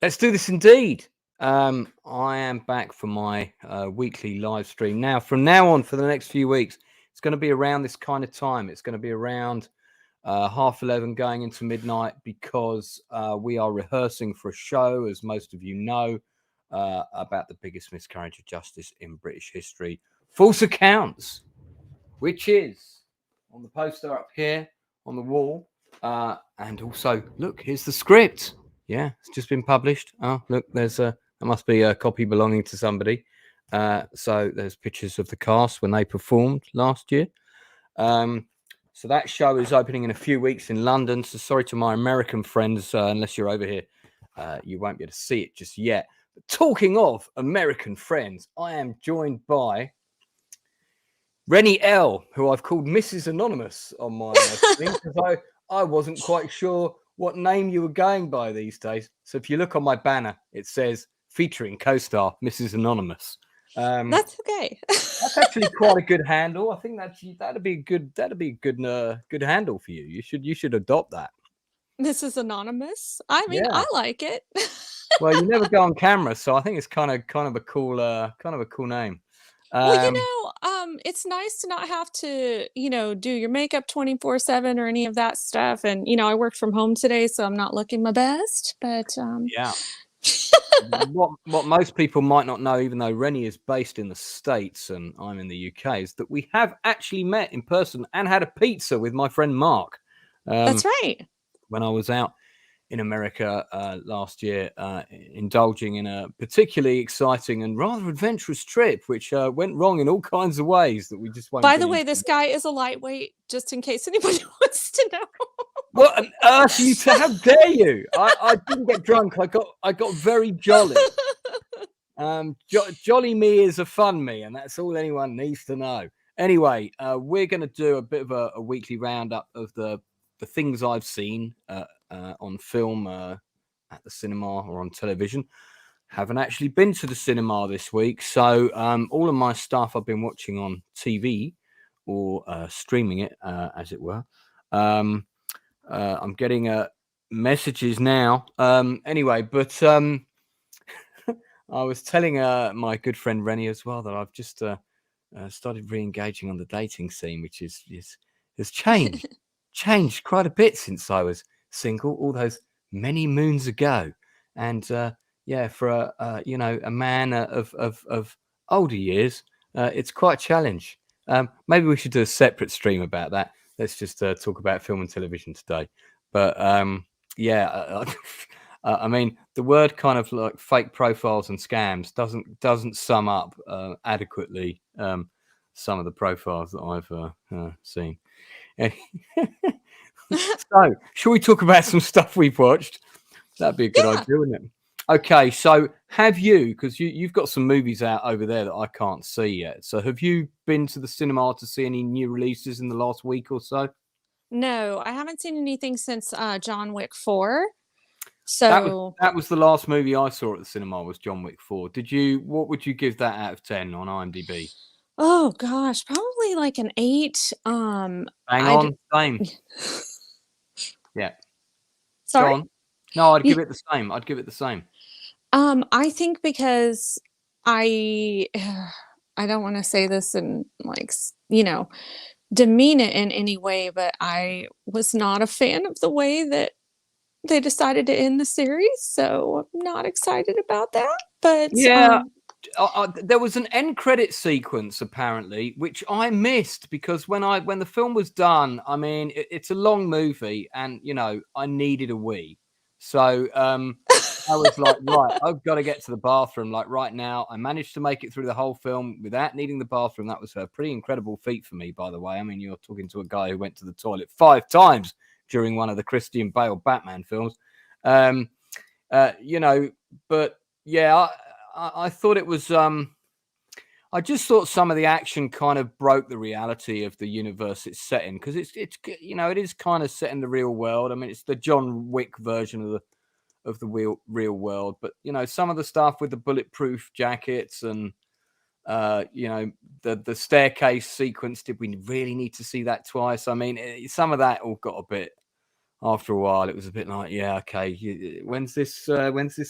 Let's do this indeed. I am back for my weekly live stream. Now, from now on, for the next few weeks, it's going to be around this kind of time. It's going to be around 11:30 going into midnight because we are rehearsing for a show, as most of you know, about the biggest miscarriage of justice in British history, False Accounts, which is on the poster up here on the wall. And also, look, here's the script. Yeah, it's just been published. Oh, look, there must be a copy belonging to somebody. So there's pictures of the cast when they performed last year. So that show is opening in a few weeks in London. So sorry to my American friends, unless you're over here, you won't be able to see it just yet. But talking of American friends, I am joined by Rennie L, who I've called Mrs. Anonymous on my thing because I wasn't quite sure what name you were going by these days. So if you look on my banner, it says featuring co-star Mrs. Anonymous. That's okay. That's actually quite a good handle. I think that'd be a good handle for you. You should adopt that. This is anonymous. I mean, Yeah. I like it. Well, you never go on camera, so I think it's kind of a cool name. Well, it's nice to not have to, do your makeup 24/7 or any of that stuff. And, I worked from home today, so I'm not looking my best, but Yeah. What most people might not know, even though Rennie is based in the States and I'm in the UK, is that we have actually met in person and had a pizza with my friend Mark. That's right. When I was out in America last year, indulging in a particularly exciting and rather adventurous trip, which went wrong in all kinds of ways that we just won't By get the way, into. this guy is a lightweight, just in case anybody wants to know. What on earth are you? How dare you? I didn't get drunk. I got very jolly. Jolly me is a fun me, and that's all anyone needs to know. Anyway, we're going to do a bit of a weekly roundup of the things I've seen on film at the cinema or on television. Haven't actually been to the cinema this week, so all of my stuff I've been watching on TV or streaming it, as it were. I'm getting messages now. Anyway, but I was telling my good friend Rennie as well that I've just started re-engaging on the dating scene, which has changed quite a bit since I was single all those many moons ago. And for a man of older years, it's quite a challenge. Maybe we should do a separate stream about that. Let's just talk about film and television today. But I mean, the word kind of like fake profiles and scams doesn't sum up adequately some of the profiles that I've seen. So, shall we talk about some stuff we've watched? That'd be a good idea, wouldn't it? Okay, so have you, because you've got some movies out over there that I can't see yet. So have you been to the cinema to see any new releases in the last week or so? No, I haven't seen anything since John Wick 4. That was the last movie I saw at the cinema was John Wick 4. What would you give that out of 10 on IMDb? Oh gosh, probably like an 8. Hang on, same. Yeah. Sorry? Go on. No, I'd give it the same. I think because I I don't want to say this and demean it in any way, but I was not a fan of the way that they decided to end the series, so I'm not excited about that. But yeah, there was an end credit sequence apparently, which I missed because when the film was done, I mean, it's a long movie, and I needed a wee, so I was like, right, I've got to get to the bathroom like right now. I managed to make it through the whole film without needing the bathroom. That was a pretty incredible feat for me, by the way. I mean, you're talking to a guy who went to the toilet 5 times during one of the Christian Bale Batman films. But yeah, I thought it was. I just thought some of the action kind of broke the reality of the universe it's set in, because it is kind of set in the real world. I mean, it's the John Wick version of the real world, but some of the stuff with the bulletproof jackets and the staircase sequence. Did we really need to see that twice? I mean, some of that all got a bit after a while, it was a bit like, yeah, okay, when's this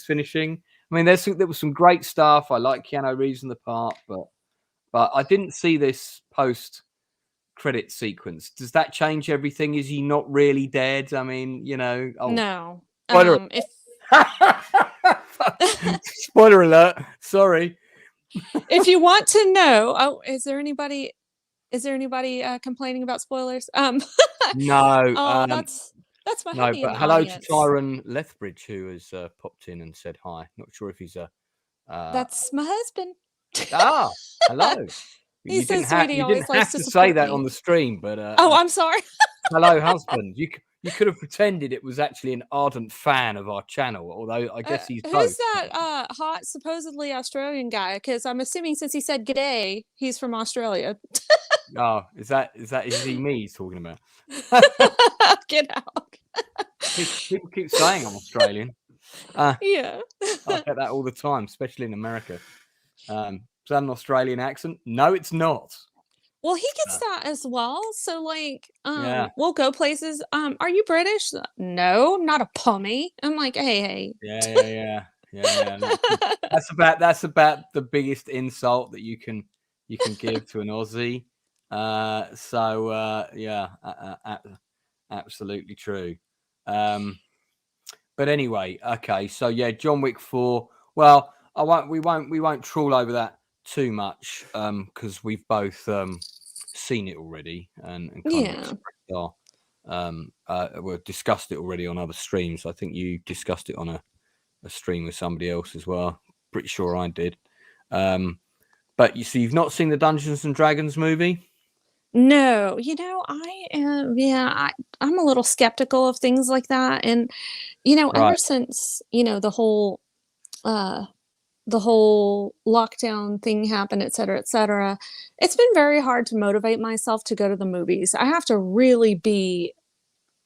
finishing? I mean, there was some great stuff. I like Keanu Reeves in the part, but I didn't see this post credit sequence. Does that change everything? Is he not really dead? I mean, No. spoiler. If Spoiler alert. Sorry. if you want to know, is there anybody complaining about spoilers? No. Oh, that's my No, hubby in but the hello to audience. Tyron Lethbridge, who has popped in and said hi. Not sure if he's a. That's my husband. Hello. He says sweetie You always didn't likes have to to say support that me. on the stream, but Oh, I'm sorry. hello, husband. You could have pretended it was actually an ardent fan of our channel, although I guess he's Who's both. that hot supposedly Australian guy? Because I'm assuming since he said g'day, he's from Australia. Oh, is he me he's talking about? Get out. People keep saying I'm Australian. Yeah. I get that all the time, especially in America. Is that an Australian accent? No, it's not. Well, he gets that as well. So like, Yeah. we'll go places. Are you British? No, not a pommy. I'm like, hey. Yeah. That's about the biggest insult that you can give to an Aussie. Absolutely true. But anyway, okay. So yeah, John Wick 4. Well, we won't trawl over that too much because we've both seen it already and kind of expressed our we've discussed it already on other streams. I think you discussed it on a stream with somebody else as well. Pretty sure I did. But you see, you've not seen the Dungeons and Dragons movie? No, I am. Yeah, I'm a little skeptical of things like that, and ever Right. since uh the whole lockdown thing happened, et cetera, it's been very hard to motivate myself to go to the movies. I have to really be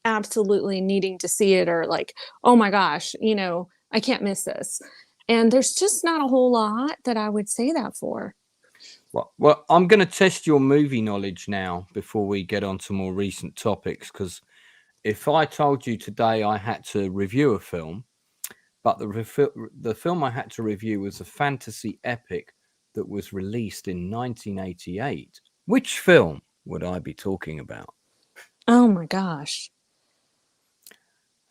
absolutely needing to see it or like, oh my gosh, I can't miss this. And there's just not a whole lot that I would say that for. Well, I'm going to test your movie knowledge now before we get on to more recent topics. Because if I told you today I had to review a film, but the film I had to review was a fantasy epic that was released in 1988, which film would I be talking about? Oh my gosh.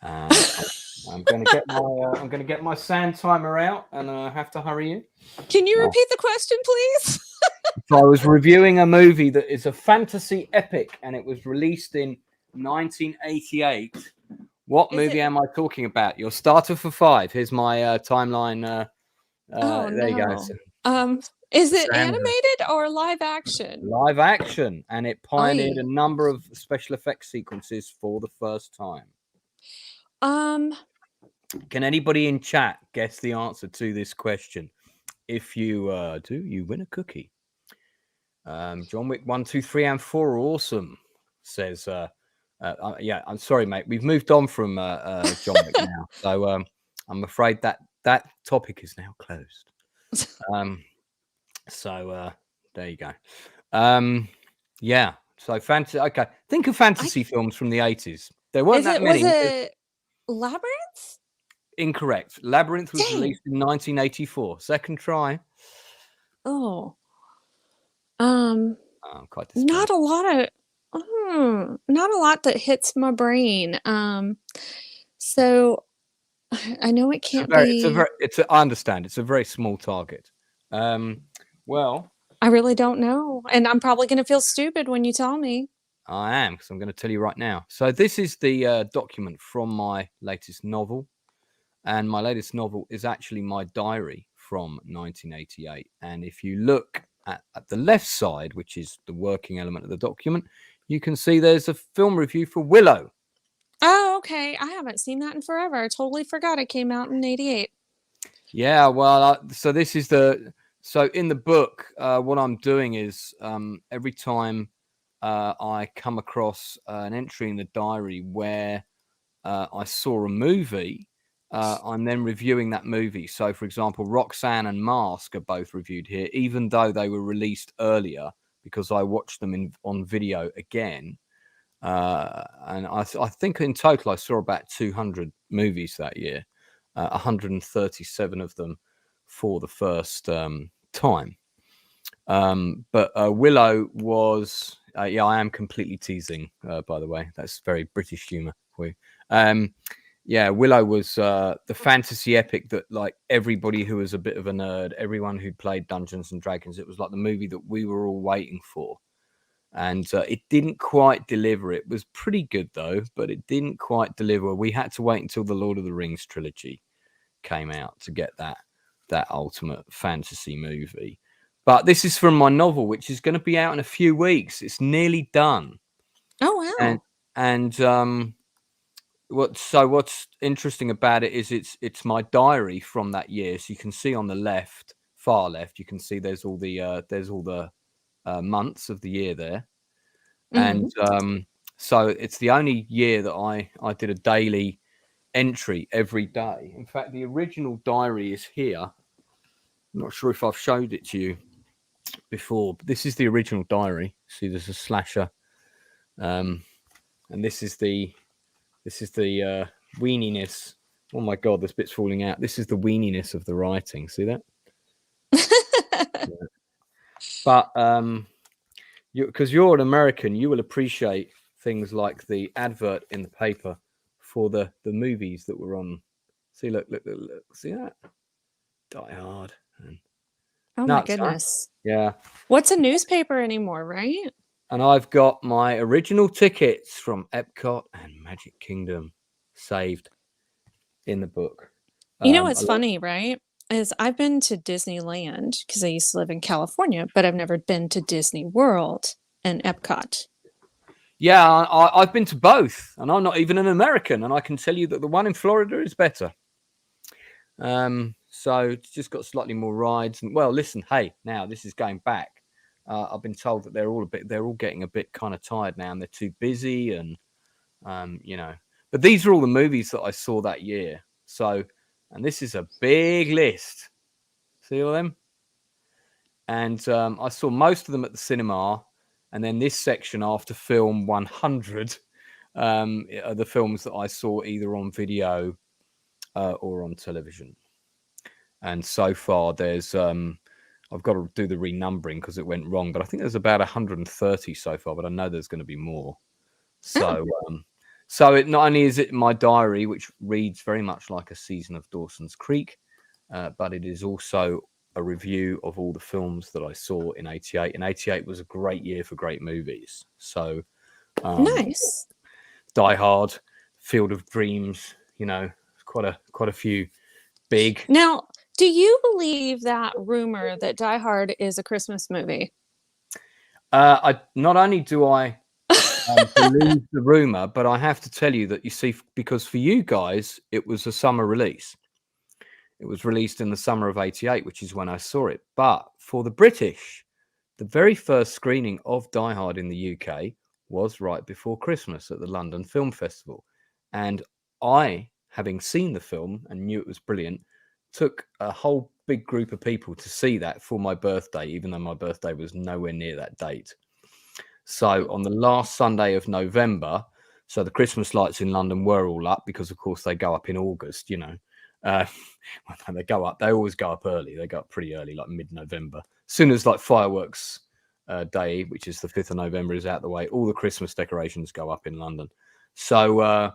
I'm going to get my sand timer out, and I have to hurry you. Can you repeat the question, please? So I was reviewing a movie that is a fantasy epic, and it was released in 1988. What movie am I talking about? Your starter for 5. Here's my timeline. Oh there you go. no. Is it animated or live action? Live action, and it pioneered Oy. a number of special effects sequences for the first time. Can anybody in chat guess the answer to this question? If you do, you win a cookie. John Wick 1, 2, 3, and 4 are awesome, says yeah, I'm sorry, mate. We've moved on from John Wick now. So I'm afraid that topic is now closed. So there you go. Yeah. So fantasy. Okay. Think of fantasy films from the 80s. There weren't that many. Was it Labyrinth? Incorrect. Labyrinth was released in 1984. Second try. Oh. I'm quite disappointed. Not a lot that hits my brain. So I know it can't be. I understand. It's a very small target. Well, I really don't know, and I'm probably going to feel stupid when you tell me. I am, because I'm going to tell you right now. So this is the document from my latest novel, and my latest novel is actually my diary from 1988. And if you look at the left side, which is the working element of the document, you can see there's a film review for Willow. Oh, okay. I haven't seen that in forever. I totally forgot it came out in 88. Yeah, well, so this is so in the book, what I'm doing is every time I come across an entry in the diary where I saw a movie, I'm then reviewing that movie. So, for example, Roxanne and Mask are both reviewed here, even though they were released earlier, because I watched them on video again. And I think in total I saw about 200 movies that year, 137 of them for the first time. But Willow was, yeah, I am completely teasing, by the way. That's very British humor for you. Yeah, Willow was the fantasy epic that, like, everybody who was a bit of a nerd, everyone who played Dungeons and Dragons, it was like the movie that we were all waiting for. And it didn't quite deliver. It was pretty good, though, but it didn't quite deliver. We had to wait until the Lord of the Rings trilogy came out to get that ultimate fantasy movie. But this is from my novel, which is going to be out in a few weeks. It's nearly done. Oh, wow. And what's interesting about it is it's my diary from that year. So you can see on the left, far left, you can see there's all the months of the year there. And so it's the only year that I did a daily entry every day. In fact, the original diary is here. I'm not sure if I've showed it to you before, but this is the original diary. See, there's a slasher, and this is the weeniness. Oh my god, this bit's falling out. This is the weeniness of the writing. See that? Yeah. But because you're an American, you will appreciate things like the advert in the paper for the movies that were on. See, look. See that? Die Hard. Oh, my goodness. Huh? Yeah. What's a newspaper anymore, right? And I've got my original tickets from Epcot and Magic Kingdom saved in the book. You know what's funny, right? Is I've been to Disneyland because I used to live in California, but I've never been to Disney World and Epcot. Yeah, I've been to both, and I'm not even an American, and I can tell you that the one in Florida is better. So it's just got slightly more rides. And well, listen, hey, now this is going back. I've been told that they're all getting a bit kind of tired now, and they're too busy, and you know. But these are all the movies that I saw that year. So, and this is a big list. See all of them? And I saw most of them at the cinema, and then this section after film 100 are the films that I saw either on video or on television. And so far, there's I've got to do the renumbering because it went wrong, but I think there's about 130 so far, but I know there's going to be more. So, so it not only is it my diary, which reads very much like a season of Dawson's Creek, but it is also a review of all the films that I saw in '88. And '88 was a great year for great movies. So, Nice. Die Hard, Field of Dreams, you know, quite a few big. Now, do you believe that rumor that Die Hard is a Christmas movie? I not only do I believe the rumor, but I have to tell you that, you see, because for you guys it was a summer release. It was released in the summer of '88, which is when I saw it. But for the British, the very first screening of Die Hard in the UK was right before Christmas at the London Film Festival, and I, having seen the film and knew it was brilliant, took a whole big group of people to see that for my birthday, even though my birthday was nowhere near that date. So on the last Sunday of November, so the Christmas lights in London were all up because, of course, they go up in August, you know. When they go up, they always go up early. They go up pretty early, like mid-November. As soon as like fireworks day, which is the 5th of November, is out the way, all the Christmas decorations go up in London. So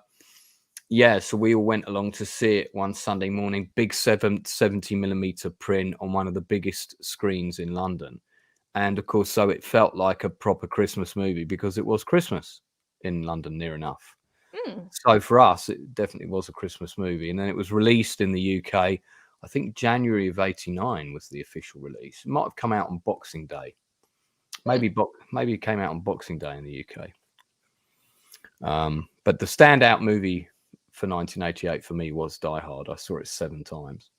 yeah, so we all went along to see it one Sunday morning, big 70mm print on one of the biggest screens in London. And of course, so it felt like a proper Christmas movie because it was Christmas in London near enough. So for us, it definitely was a Christmas movie. And then it was released in the UK, I think January of '89 was the official release. It might have come out on Boxing Day. Maybe it came out on Boxing Day in the UK. But the standout movie for 1988 for me was Die Hard. I saw it 7 times.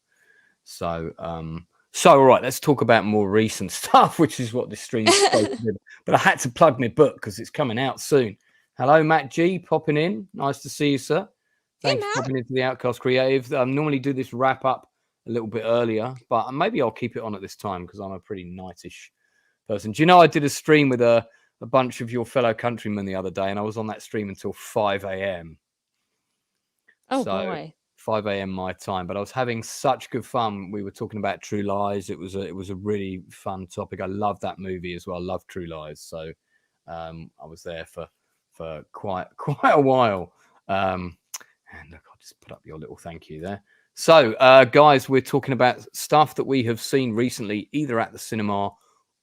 So all right, let's talk about more recent stuff, which is what this stream is supposed to do. But I had to plug my book because it's coming out soon. Hello, Matt G, popping in. Nice to see you, sir. Thanks for popping into the Outcasts Creative. I normally do this wrap up a little bit earlier, but maybe I'll keep it on at this time because I'm a pretty nightish person. Do you know I did a stream with a a bunch of your fellow countrymen the other day, and I was on that stream until 5 a.m. Oh So boy. 5 a.m. my time, but I was having such good fun. We were talking about True Lies. It was a really fun topic. I love that movie as well. I love True Lies. So I was there for quite a while. And look, I'll just put up your little thank you there. So guys, we're talking about stuff that we have seen recently, either at the cinema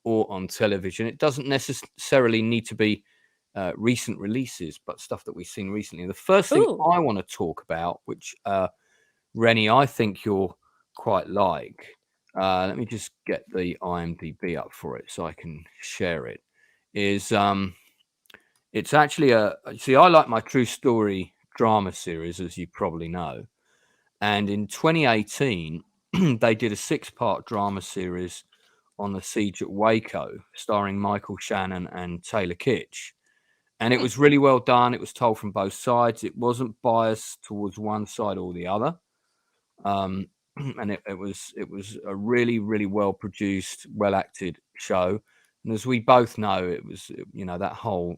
or on television. It doesn't necessarily need to be recent releases, but stuff that we've seen recently. The first thing Ooh. I want to talk about, which Rennie, I think you'll quite like. Let me just get the IMDb up for it so I can share it. Is it's actually I like my true story drama series, as you probably know. And in 2018, they did a 6-part drama series on the siege at Waco, starring Michael Shannon and Taylor Kitsch. And it was really well done. It was told from both sides. It wasn't biased towards one side or the other. And it was a really, really well produced, well acted show. And as we both know, it was, that whole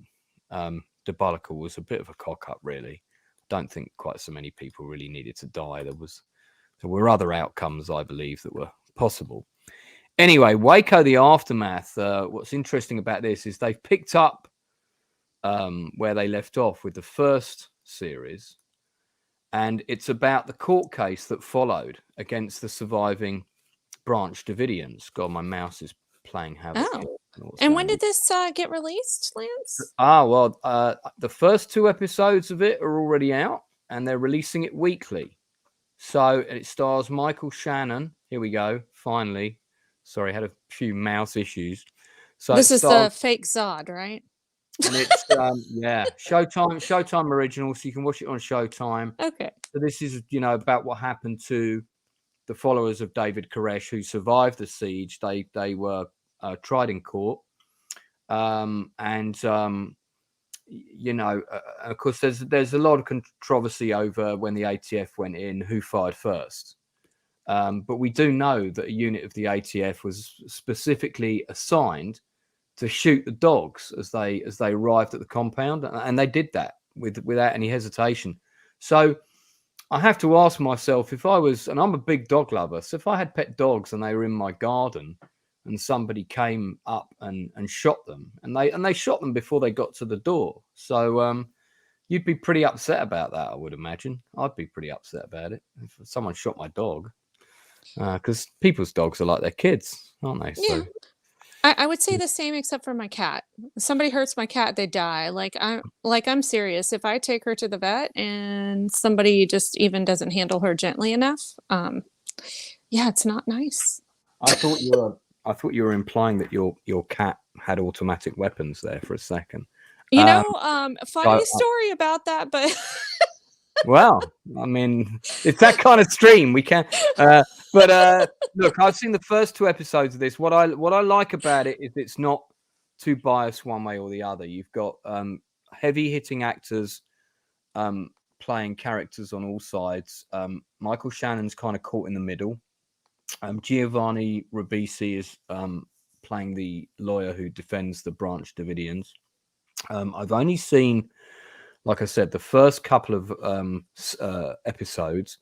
debacle was a bit of a cock up, really. Don't think quite so many people really needed to die. There were other outcomes, I believe, that were possible. Anyway, Waco, the aftermath. What's interesting about this is they've picked up where they left off with the first series, and it's about the court case that followed against the surviving Branch Davidians. God, my mouse is playing havoc. Oh. And when did this get released, Lance? Well, the first 2 episodes of it are already out, and they're releasing it weekly. So it stars Michael Shannon. Here we go. Finally. Sorry, I had a few mouse issues. So this is the fake Zod, right? And it's Showtime original, so you can watch it on Showtime. Okay. So this is about what happened to the followers of David Koresh who survived the siege. They were tried in court, of course there's a lot of controversy over when the ATF went in, who fired first. But we do know that a unit of the ATF was specifically assigned to shoot the dogs as they arrived at the compound, and they did that without any hesitation. So I have to ask myself, if I was, and I'm a big dog lover, so if I had pet dogs and they were in my garden and somebody came up and shot them, and they shot them before they got to the door, so you'd be pretty upset about that, I would imagine. I'd be pretty upset about it if someone shot my dog, because people's dogs are like their kids, aren't they? Yeah. So I would say the same, except for my cat. If somebody hurts my cat, they die. I'm serious. If I take her to the vet and somebody just even doesn't handle her gently enough, yeah, it's not nice. I thought you were implying that your cat had automatic weapons there for a second. Funny story about that, but well, I mean, it's that kind of stream. We can, look, I've seen the first 2 episodes of this. What I like about it is it's not too biased one way or the other. You've got heavy hitting actors playing characters on all sides. Michael Shannon's kind of caught in the middle. Giovanni Ribisi is playing the lawyer who defends the Branch Davidians. I've only seen, like I said, the first couple of episodes,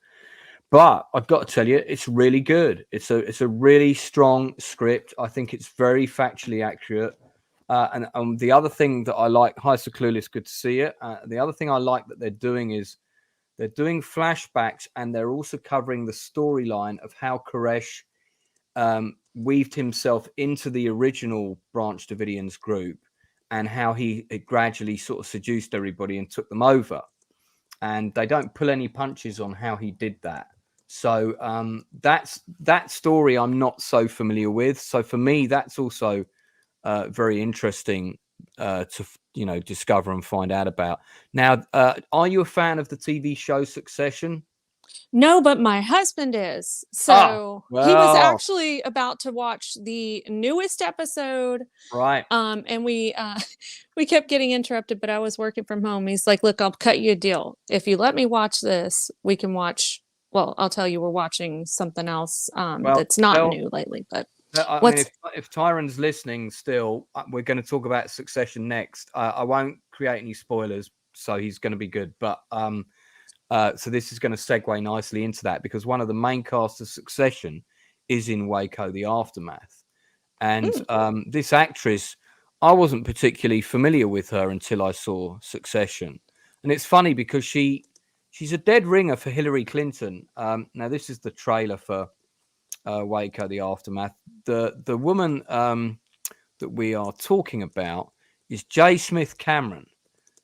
but I've got to tell you, it's really good. It's a really strong script. I think it's very factually accurate. And the other thing that I like, hi, so Clueless, good to see you. The other thing I like that they're doing is they're doing flashbacks, and they're also covering the storyline of how Koresh weaved himself into the original Branch Davidians group, and how he gradually sort of seduced everybody and took them over. And they don't pull any punches on how he did that. So that story I'm not so familiar with. So for me, that's also very interesting to discover and find out about. Now, are you a fan of the TV show Succession? No, but my husband is. So he was actually about to watch the newest episode. Right. And we kept getting interrupted, but I was working from home. He's like, look, I'll cut you a deal. If you let me watch this, we can watch. Well, I'll tell you, we're watching something else that's not new lately. But I mean, if Tyron's listening still, we're going to talk about Succession next. I won't create any spoilers, so he's going to be good. But so this is going to segue nicely into that, because one of the main cast of Succession is in Waco, the aftermath. And this actress, I wasn't particularly familiar with her until I saw Succession. And it's funny because she's a dead ringer for Hillary Clinton. Now, this is the trailer for Waco, the aftermath. The woman that we are talking about is J. Smith Cameron,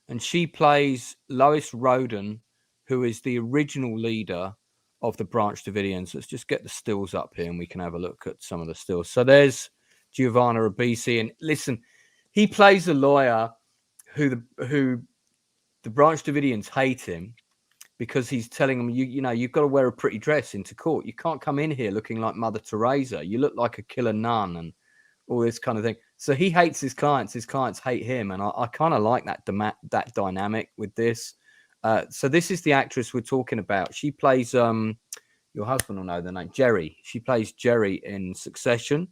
and she plays Lois Roden, who is the original leader of the Branch Davidians. Let's just get the stills up here and we can have a look at some of the stills. So there's Giovanna Ribisi, and listen, he plays a lawyer who the Branch Davidians hate him because he's telling them, you know, you've got to wear a pretty dress into court. You can't come in here looking like Mother Teresa. You look like a killer nun and all this kind of thing. So he hates his clients. His clients hate him. And I kind of like that dynamic with this. So this is the actress we're talking about. She plays, your husband will know the name, Jerry. She plays Jerry in Succession.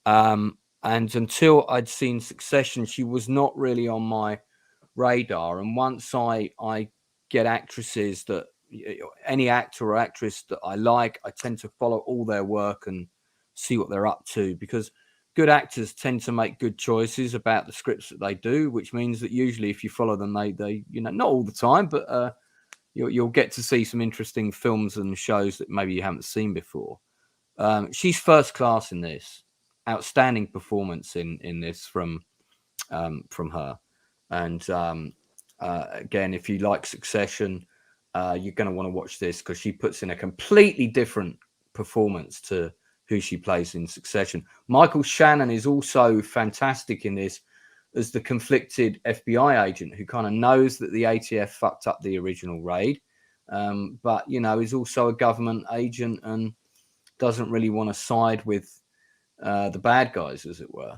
And until I'd seen Succession, she was not really on my radar. And once I get actresses that, any actor or actress that I like, I tend to follow all their work and see what they're up to, because good actors tend to make good choices about the scripts that they do, which means that usually if you follow them, they you know, not all the time, but you'll get to see some interesting films and shows that maybe you haven't seen before. She's first class in this. Outstanding performance in this from her. And again, if you like Succession, you're going to want to watch this, because she puts in a completely different performance to who she plays in Succession. Michael Shannon is also fantastic in this as the conflicted FBI agent who kind of knows that the ATF fucked up the original raid, but, you know, is also a government agent and doesn't really want to side with the bad guys, as it were,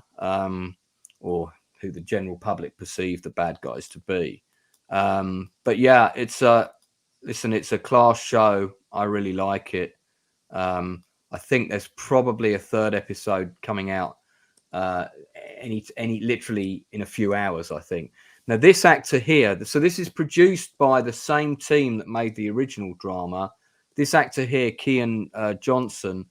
or who the general public perceive the bad guys to be. But yeah, it's a class show. I really like it. I think there's probably a third episode coming out literally in a few hours, I think. Now, this actor here, so this is produced by the same team that made the original drama. This actor here, Kian Johnson,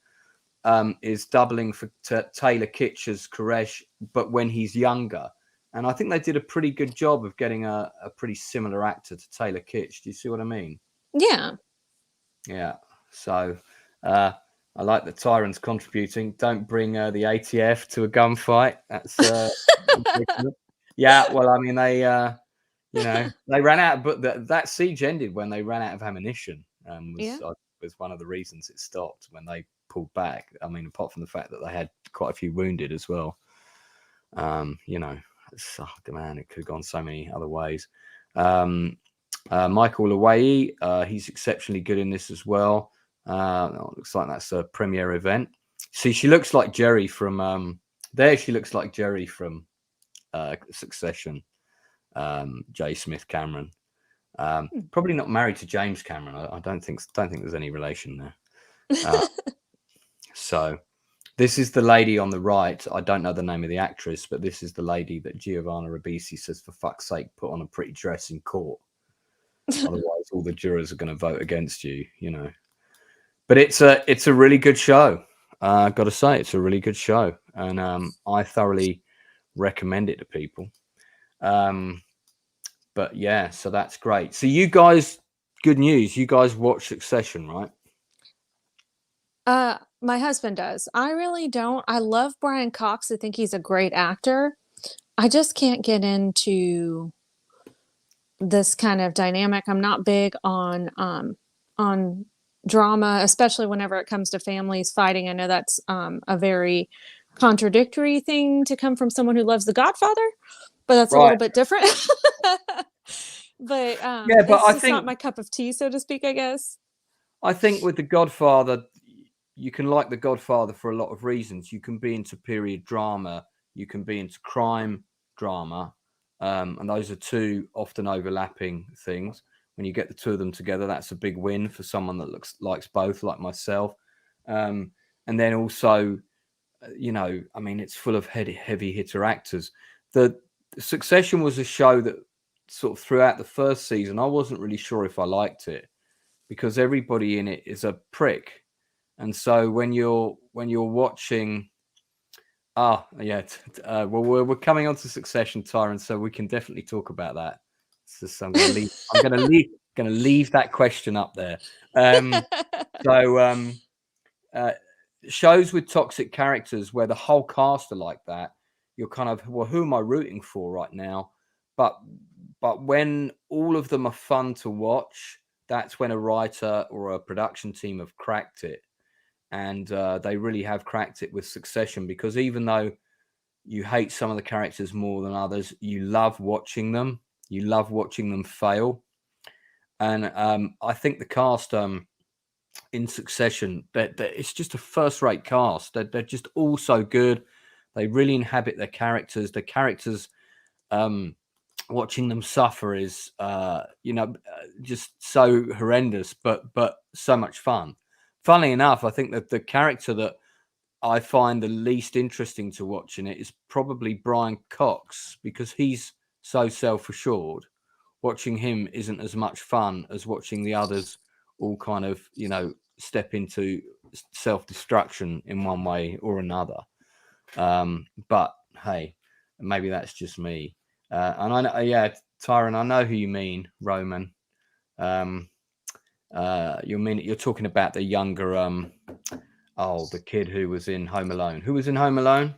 is doubling for Taylor Kitsch's Koresh, but when he's younger. And I think they did a pretty good job of getting a pretty similar actor to Taylor Kitsch. Do you see what I mean? Yeah. Yeah. So I like that Tyron's contributing. Don't bring the ATF to a gunfight. That's yeah. Well, I mean, they they ran out, but that siege ended when they ran out of ammunition. Was one of the reasons it stopped when they pulled back. I mean, apart from the fact that they had quite a few wounded as well. Man, it could have gone so many other ways. Michael Lawai, he's exceptionally good in this as well. Looks like that's a premiere event. See, she looks like Jerry from there. She looks like Jerry from Succession. J. Smith Cameron. Probably not married to James Cameron. I don't think there's any relation there. So this is the lady on the right. I don't know the name of the actress, but this is the lady that Giovanna Ribisi says, for fuck's sake, put on a pretty dress in court. Otherwise, all the jurors are going to vote against you, you know. But it's a really good show. I've got to say, it's a really good show. And I thoroughly recommend it to people. But yeah, so that's great. So you guys, good news. You guys watch Succession, right? My husband does. I really don't. I love Brian Cox. I think he's a great actor. I just can't get into this kind of dynamic. I'm not big on drama, especially whenever it comes to families fighting. I know that's a very contradictory thing to come from someone who loves The Godfather, but that's a little bit different. But yeah, but it's just not my cup of tea, so to speak, I guess. I think with The Godfather, you can like The Godfather for a lot of reasons. You can be into period drama, you can be into crime drama, and those are two often overlapping things. When you get the two of them together, that's a big win for someone that likes both, like myself. And then also, you know, I mean, it's full of heavy hitter actors. The Succession was a show that sort of throughout the first season, I wasn't really sure if I liked it because everybody in it is a prick. And so when you're watching, well, we're coming on to Succession, Tyron, so we can definitely talk about that. So I'm going to leave that question up there. So shows with toxic characters where the whole cast are like that, you're kind of, well, who am I rooting for right now? But when all of them are fun to watch, that's when a writer or a production team have cracked it. And they really have cracked it with Succession, because even though you hate some of the characters more than others, you love watching them. You love watching them fail. And I think the cast in Succession, that it's just a first-rate cast. They're just all so good. They really inhabit their characters. The characters, watching them suffer is, just so horrendous, but so much fun. Funnily enough, I think that the character that I find the least interesting to watch in it is probably Brian Cox, because he's so self-assured. Watching him isn't as much fun as watching the others all kind of, step into self-destruction in one way or another. But hey, maybe that's just me. And I know, Tyron, I know who you mean, Roman. You're talking about the younger, the kid who was in Home Alone. Who was in Home Alone?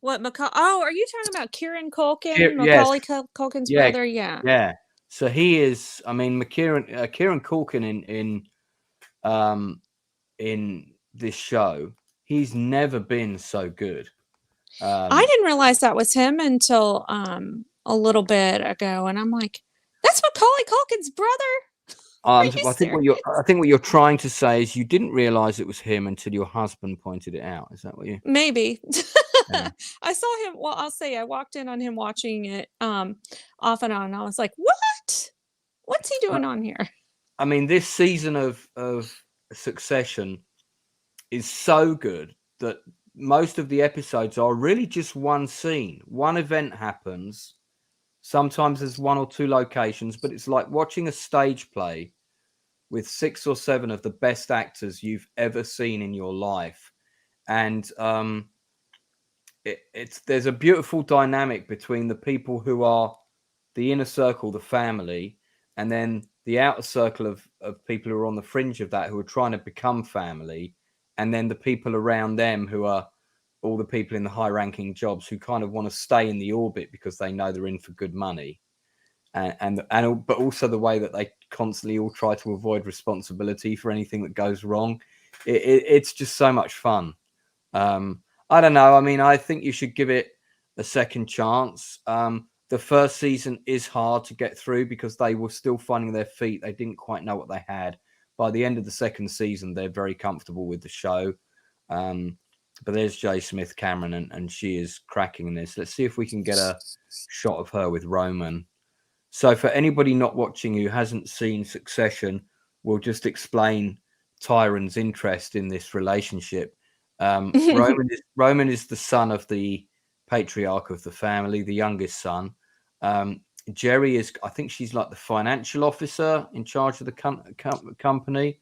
What, are you talking about Kieran Culkin, Yes. Macaulay Culkin's Yeah, brother? Yeah. yeah. So he is. I mean, Kieran Culkin in this show, he's never been so good. I didn't realize that was him until a little bit ago, and I'm like, that's Macaulay Culkin's brother. Are you I think what you're trying to say is you didn't realize it was him until your husband pointed it out. Is that what you? Maybe. Yeah. I saw him. Well, I'll say I walked in on him watching it off and on. And I was like, what? What's he doing on here? I mean, this season of Succession is so good that most of the episodes are really just one scene. One event happens. Sometimes there's one or two locations, but it's like watching a stage play with 6 or 7 of the best actors you've ever seen in your life. And there's a beautiful dynamic between the people who are the inner circle, the family, and then the outer circle of people who are on the fringe of that, who are trying to become family, and then the people around them who are all the people in the high ranking jobs who kind of want to stay in the orbit because they know they're in for good money. And but also the way that they constantly all try to avoid responsibility for anything that goes wrong. It's just so much fun. I don't know. I mean, I think you should give it a second chance. The first season is hard to get through because they were still finding their feet. They didn't quite know what they had. By the end of the second season, they're very comfortable with the show. But there's J. Smith Cameron, and she is cracking in this. Let's see if we can get a shot of her with Roman. So for anybody not watching who hasn't seen Succession, we'll just explain Tyron's interest in this relationship. Roman is the son of the patriarch of the family, the youngest son. Jerry is, I think she's like the financial officer in charge of the company.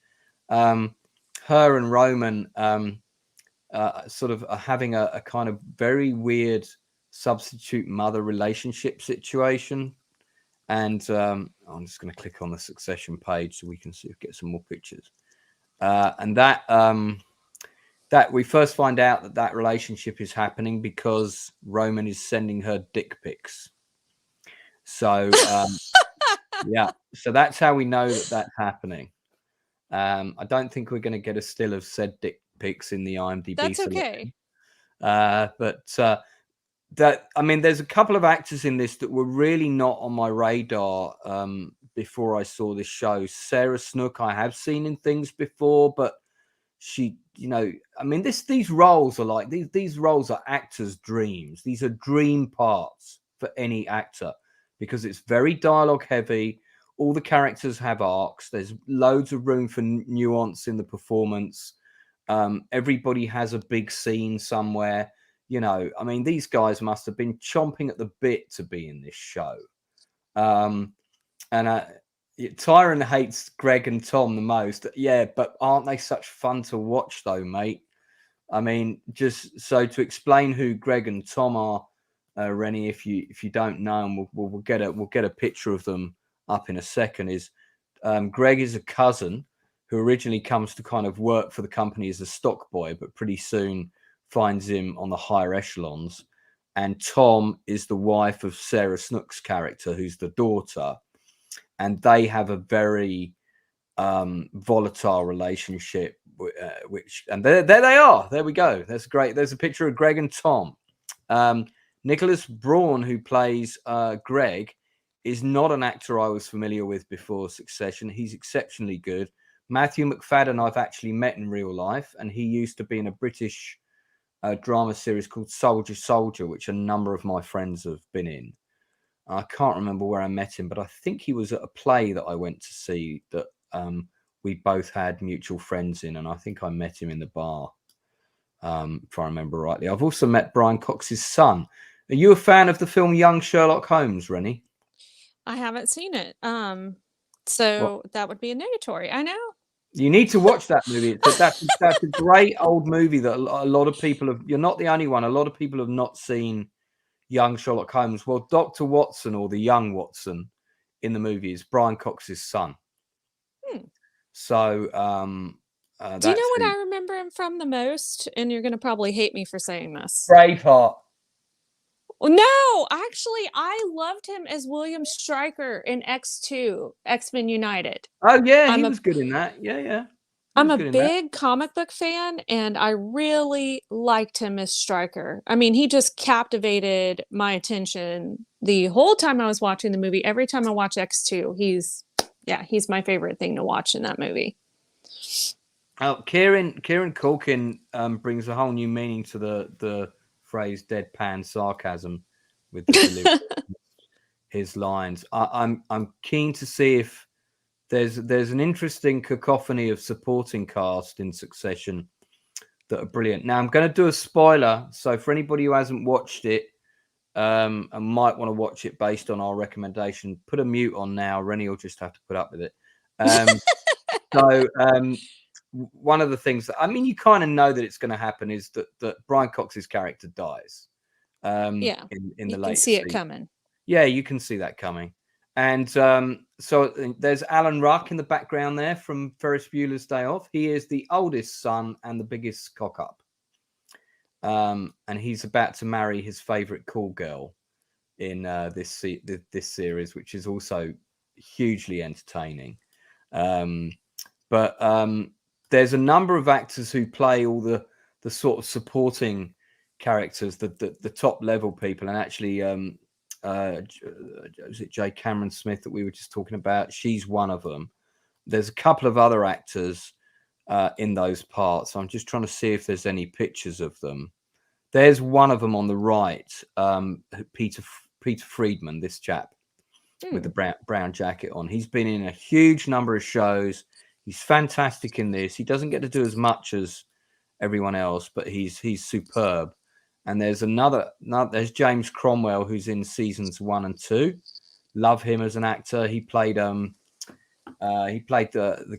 Her and Roman sort of are having a kind of very weird substitute mother relationship situation. And I'm just going to click on the Succession page so we can get some more pictures. And that we first find out that relationship is happening because Roman is sending her dick pics. So yeah, so that's how we know that that's happening. I don't think we're going to get a still of said dick pics in the IMDb. That's okay. But I mean, there's a couple of actors in this that were really not on my radar before I saw this show. Sarah Snook, I have seen in things before, but she, I mean, these roles are like these roles are actors' dreams. These are dream parts for any actor because it's very dialogue heavy. All the characters have arcs. There's loads of room for nuance in the performance. Everybody has a big scene somewhere. You know, I mean, these guys must have been chomping at the bit to be in this show. And Tyron hates Greg and Tom the most. Yeah, but aren't they such fun to watch, though, mate? I mean, just so to explain who Greg and Tom are, Rennie, if you don't know them, we'll get a picture of them up in a second. Is Greg is a cousin who originally comes to kind of work for the company as a stock boy, but pretty soon finds him on the higher echelons. And Tom is the wife of Sarah Snook's character, who's the daughter, and they have a very volatile relationship. Which and there they are. There we go. That's great. There's a picture of Greg and Tom. Nicholas Braun, who plays Greg, is not an actor I was familiar with before Succession. He's exceptionally good. Matthew McFadden I've actually met in real life, and he used to be in a British drama series called Soldier Soldier, which a number of my friends have been in. I can't remember where I met him, but I think he was at a play that I went to see that we both had mutual friends in, and I think I met him in the bar, if I remember rightly. I've also met Brian Cox's son. Are you a fan of the film Young Sherlock Holmes, Rennie? I haven't seen it. So that would be a negatory. I know. You need to watch that movie. That's a great old movie that a lot of people have. You're not the only one. A lot of people have not seen Young Sherlock Holmes. Well, Dr. Watson, or the young Watson in the movie, is Brian Cox's son. So, do you know what I remember him from the most? And you're going to probably hate me for saying this. Braveheart. No, actually, I loved him as William Stryker in X2, X-Men United. Oh, yeah, he was good in that. Yeah. I'm a big comic book fan, and I really liked him as Stryker. I mean, he just captivated my attention the whole time I was watching the movie. Every time I watch X2, he's my favorite thing to watch in that movie. Oh, Kieran Culkin brings a whole new meaning to the phrase deadpan sarcasm with the delivery his lines. I'm keen to see if there's an interesting cacophony of supporting cast in Succession that are brilliant. Now I'm going to do a spoiler, so for anybody who hasn't watched it and might want to watch it based on our recommendation, put a mute on now. Rennie will just have to put up with it. One of the things that, I mean, you kind of know that it's going to happen is that Brian Cox's character dies. In the late you can see it coming. Yeah, you can see that coming. And so there's Alan Ruck in the background there from Ferris Bueller's Day Off. He is the oldest son and the biggest cock up. And he's about to marry his favorite cool girl in this series, which is also hugely entertaining. But there's a number of actors who play all the sort of supporting characters, the top level people, and actually was it J. Cameron Smith that we were just talking about? She's one of them. There's a couple of other actors in those parts. I'm just trying to see if there's any pictures of them. There's one of them on the right, Peter Friedman, this chap with the brown jacket on. He's been in a huge number of shows. He's fantastic in this. He doesn't get to do as much as everyone else, but he's superb. And there's there's James Cromwell, who's in seasons 1 and 2. Love him as an actor. He played the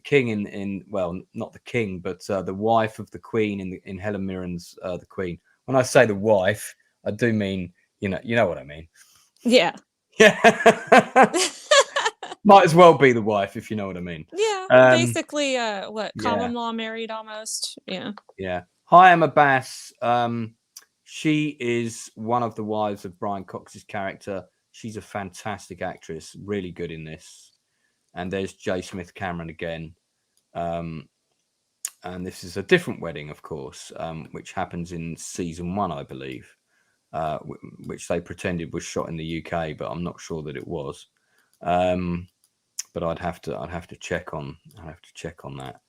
king in well, not the king, but the wife of the queen in Helen Mirren's The Queen. When I say the wife, I do mean you know what I mean. Yeah. Might as well be the wife, if you know what I mean. Yeah, basically, common law married almost. Yeah. Yeah. Hi, Emma Bass. She is one of the wives of Brian Cox's character. She's a fantastic actress, really good in this. And there's J. Smith Cameron again. And this is a different wedding, of course, which happens in season 1, I believe, which they pretended was shot in the UK, but I'm not sure that it was. But I'd have to check on that.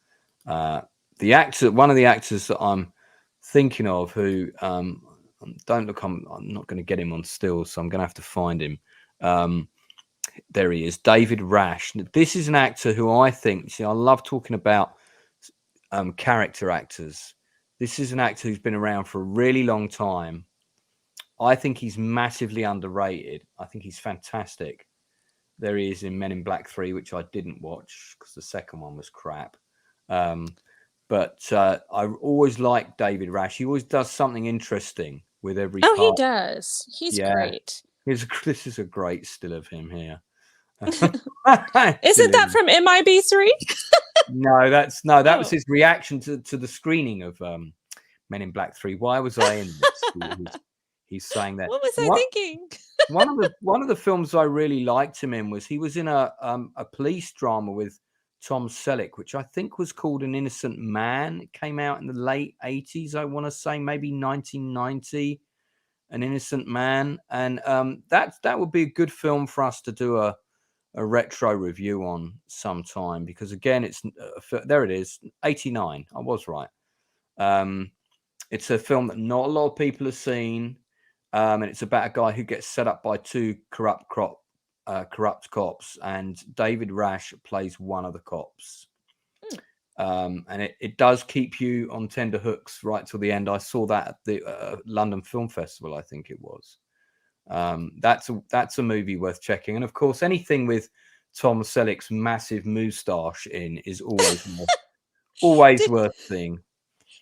One of the actors that I'm thinking of, who don't look, I'm not going to get him on still, so I'm going to have to find him. There he is, David Rash. This is an actor who I think, I love talking about character actors. This is an actor who's been around for a really long time. I think he's massively underrated. I think he's fantastic. There he is in Men in Black 3, which I didn't watch because the second one was crap. But I always like David Rash. He always does something interesting with every Oh, he part. does. He's Yeah, great. this is a great still of him here. Isn't that from MIB3? No, that was Oh, his reaction to the screening of Men in Black 3. Why was I in this? He's saying that. what was I thinking? One of the films I really liked him in was he was in a police drama with Tom Selleck, which I think was called An Innocent Man. It came out in the late 80s, I want to say, maybe 1990. An Innocent Man, and that would be a good film for us to do a retro review on sometime, because again, it's there it is, 89. I was right. It's a film that not a lot of people have seen, and it's about a guy who gets set up by two corrupt cops, and David Rash plays one of the cops. And it does keep you on tender hooks right till the end. I saw that at the London Film Festival, I think it was. That's a movie worth checking. And of course, anything with Tom Selleck's massive moustache in is always Did, worth seeing.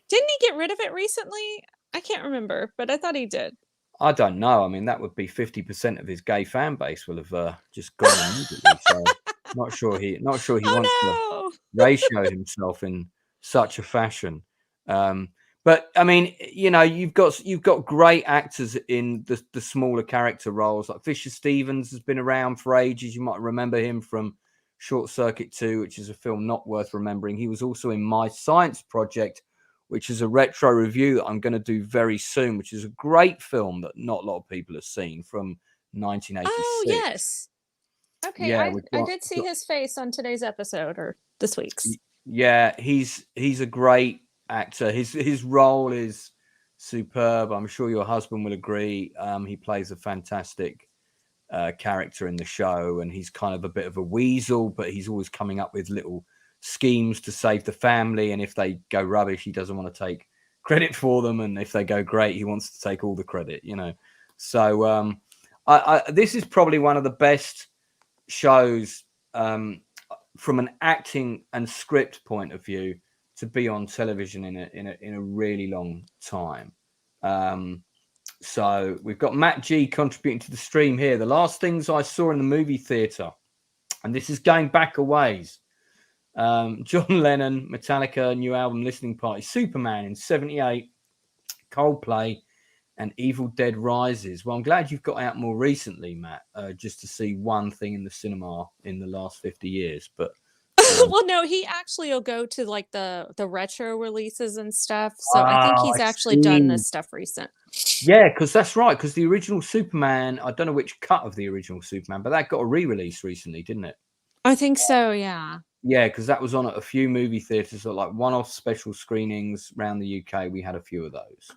didn't he get rid of it recently? I can't remember, but I thought he did. I don't know. I mean, that would be 50% of his gay fan base will have just gone immediately. So not sure he wants to Oh ratio himself in such a fashion. But I mean, you know, you've got great actors in the smaller character roles. Like Fisher Stevens has been around for ages. You might remember him from Short Circuit 2, which is a film not worth remembering. He was also in My Science Project, which is a retro review that I'm going to do very soon, which is a great film that not a lot of people have seen, from 1986. Oh, yes. Okay, Yeah, I did see his face on today's episode, or this week's. yeah, he's a great actor. His role is superb. I'm sure your husband will agree. He plays a fantastic character in the show, and he's kind of a bit of a weasel, but he's always coming up with little schemes to save the family. And if they go rubbish, he doesn't want to take credit for them, and if they go great, he wants to take all the credit. You know, so this is probably one of the best shows from an acting and script point of view to be on television in a really long time. So we've got Matt G contributing to the stream here. The last things I saw in the movie theater, and this is going back a ways. John Lennon, Metallica, new album listening party, Superman in '78, Coldplay, and Evil Dead Rises. Well, I'm glad you've got out more recently, Matt, just to see one thing in the cinema in the last 50 years. But Well, no, he actually will go to like the retro releases and stuff. So I think he's I actually done see. this stuff recent. Yeah, because that's right. Because the original Superman, I don't know which cut of the original Superman, but that got a re-release recently, didn't it? I think so, yeah. Yeah, because that was on at a few movie theaters, or like one-off special screenings around the UK. We had a few of those.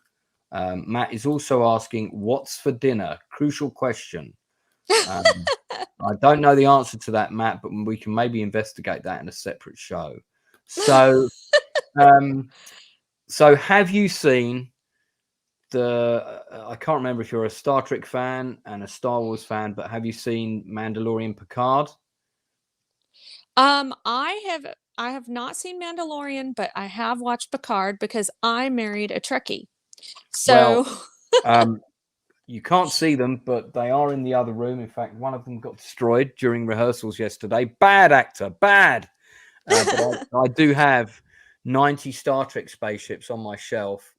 Matt is also asking, "What's for dinner?" Crucial question. I don't know the answer to that, Matt, but we can maybe investigate that in a separate show. So, so have you seen the? I can't remember if you're a Star Trek fan and a Star Wars fan, but have you seen Mandalorian Picard? I have not seen Mandalorian, but I have watched Picard because I married a Trekkie. Well, So you can't see them, but they are in the other room. In fact, one of them got destroyed during rehearsals yesterday. Bad actor, bad. But I do have 90 Star Trek spaceships on my shelf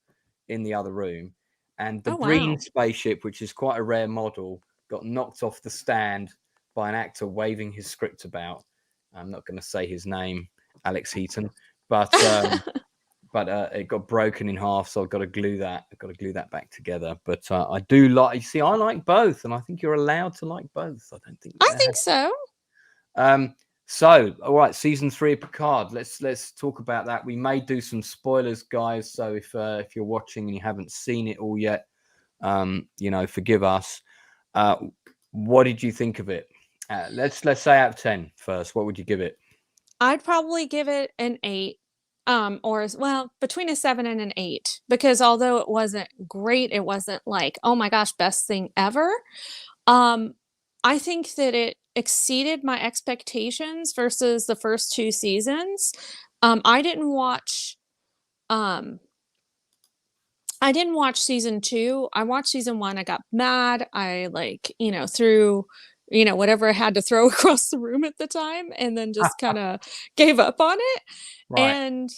in the other room. And the oh green wow. spaceship, which is quite a rare model, got knocked off the stand by an actor waving his script about. I'm not going to say his name, Alex Heaton, but it got broken in half, so I've got to glue that. I've got to glue that back together. But I do like. You see, I like both, and I think you're allowed to like both. I don't think. I think so. So, all right, season 3 of Picard. Let's talk about that. We may do some spoilers, guys. So if you're watching and you haven't seen it all yet, you know, forgive us. What did you think of it? Let's say out of 10 first. What would you give it? I'd probably give it an 8. Well, between a 7 and an 8, because although it wasn't great, it wasn't like, oh my gosh, best thing ever. Um, I think that it exceeded my expectations versus the first 2 seasons. I didn't watch, um I didn't watch season 2. I watched season 1, I got mad, I, like, threw, whatever I had to throw across the room at the time, and then just kinda gave up on it. Right. And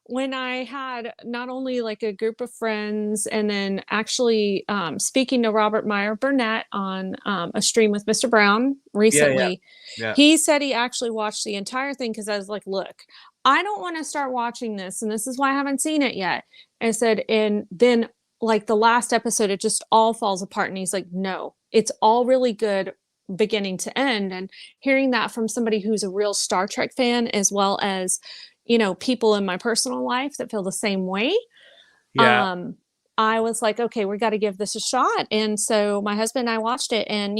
when I had not only like a group of friends, and then actually speaking to Robert Meyer Burnett on a stream with Mr. Brown Yeah, yeah, recently, yeah, he said he actually watched the entire thing because I was like, look, I don't want to start watching this, and this is why I haven't seen it yet. I said, and then like the last episode, it just all falls apart. And he's like, no, it's all really good beginning to end. And hearing that from somebody who's a real Star Trek fan, as well as people in my personal life that feel the same way, yeah, um, I was like, okay, we got to give this a shot. And so my husband and I watched it, and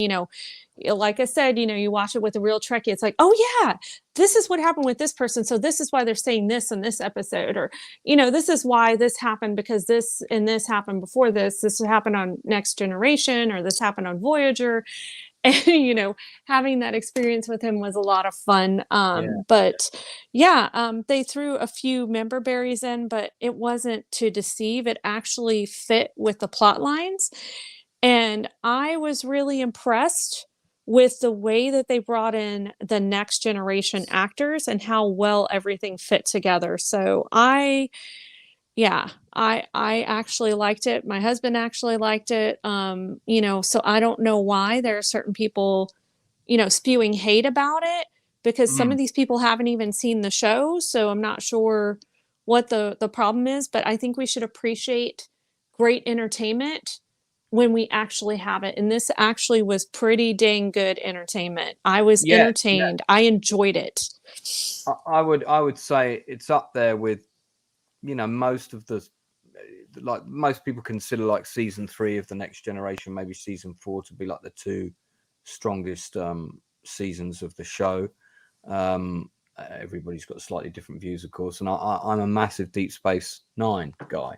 like I said, you watch it with a real Trekkie. It's like, oh yeah, this is what happened with this person. So this is why they're saying this in this episode, or this is why this happened because this and this happened before this. This happened on Next Generation, or this happened on Voyager. And having that experience with him was a lot of fun. yeah, But yeah, they threw a few member berries in, but it wasn't to deceive. It actually fit with the plot lines, and I was really impressed with the way that they brought in the Next Generation actors and how well everything fit together. So yeah, I actually liked it. My husband actually liked it. So I don't know why there are certain people, spewing hate about it, because some of mm, these people haven't even seen the show. So I'm not sure what the problem is, but I think we should appreciate great entertainment when we actually have it. And this actually was pretty dang good entertainment. I was yeah, yeah. entertained. I enjoyed it. I would say it's up there with most of the, like, most people consider like season 3 of the Next Generation, maybe season 4, to be like the two strongest seasons of the show. Everybody's got slightly different views, of course, and I'm a massive Deep Space Nine guy.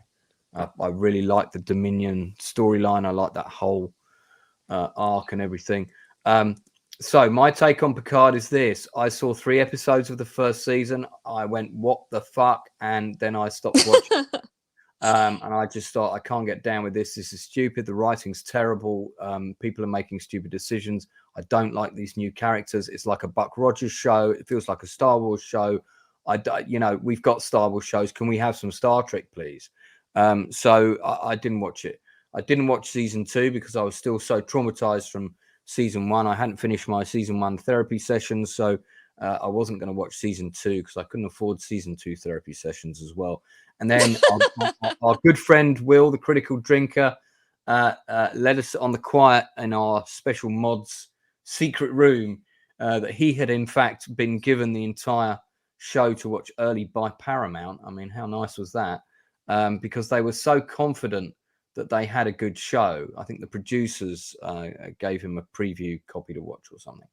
I really like the Dominion storyline. I like that whole arc and everything. So my take on Picard is this: I saw 3 episodes of the first season. I went, "What the fuck?" and then I stopped watching. And I just thought, I can't get down with this. This is stupid. The writing's terrible. People are making stupid decisions. I don't like these new characters. It's like a Buck Rogers show. It feels like a Star Wars show. We've got Star Wars shows. Can we have some Star Trek, please? So I didn't watch it. I didn't watch season 2 because I was still so traumatized from season 1. I hadn't finished my season 1 therapy sessions, so I wasn't going to watch season 2 because I couldn't afford season 2 therapy sessions as well. And then our good friend Will, the critical drinker, led us on the quiet in our special mods secret room that he had in fact been given the entire show to watch early by Paramount. I mean, how nice was that? Because they were so confident that they had a good show. I think the producers gave him a preview copy to watch or something.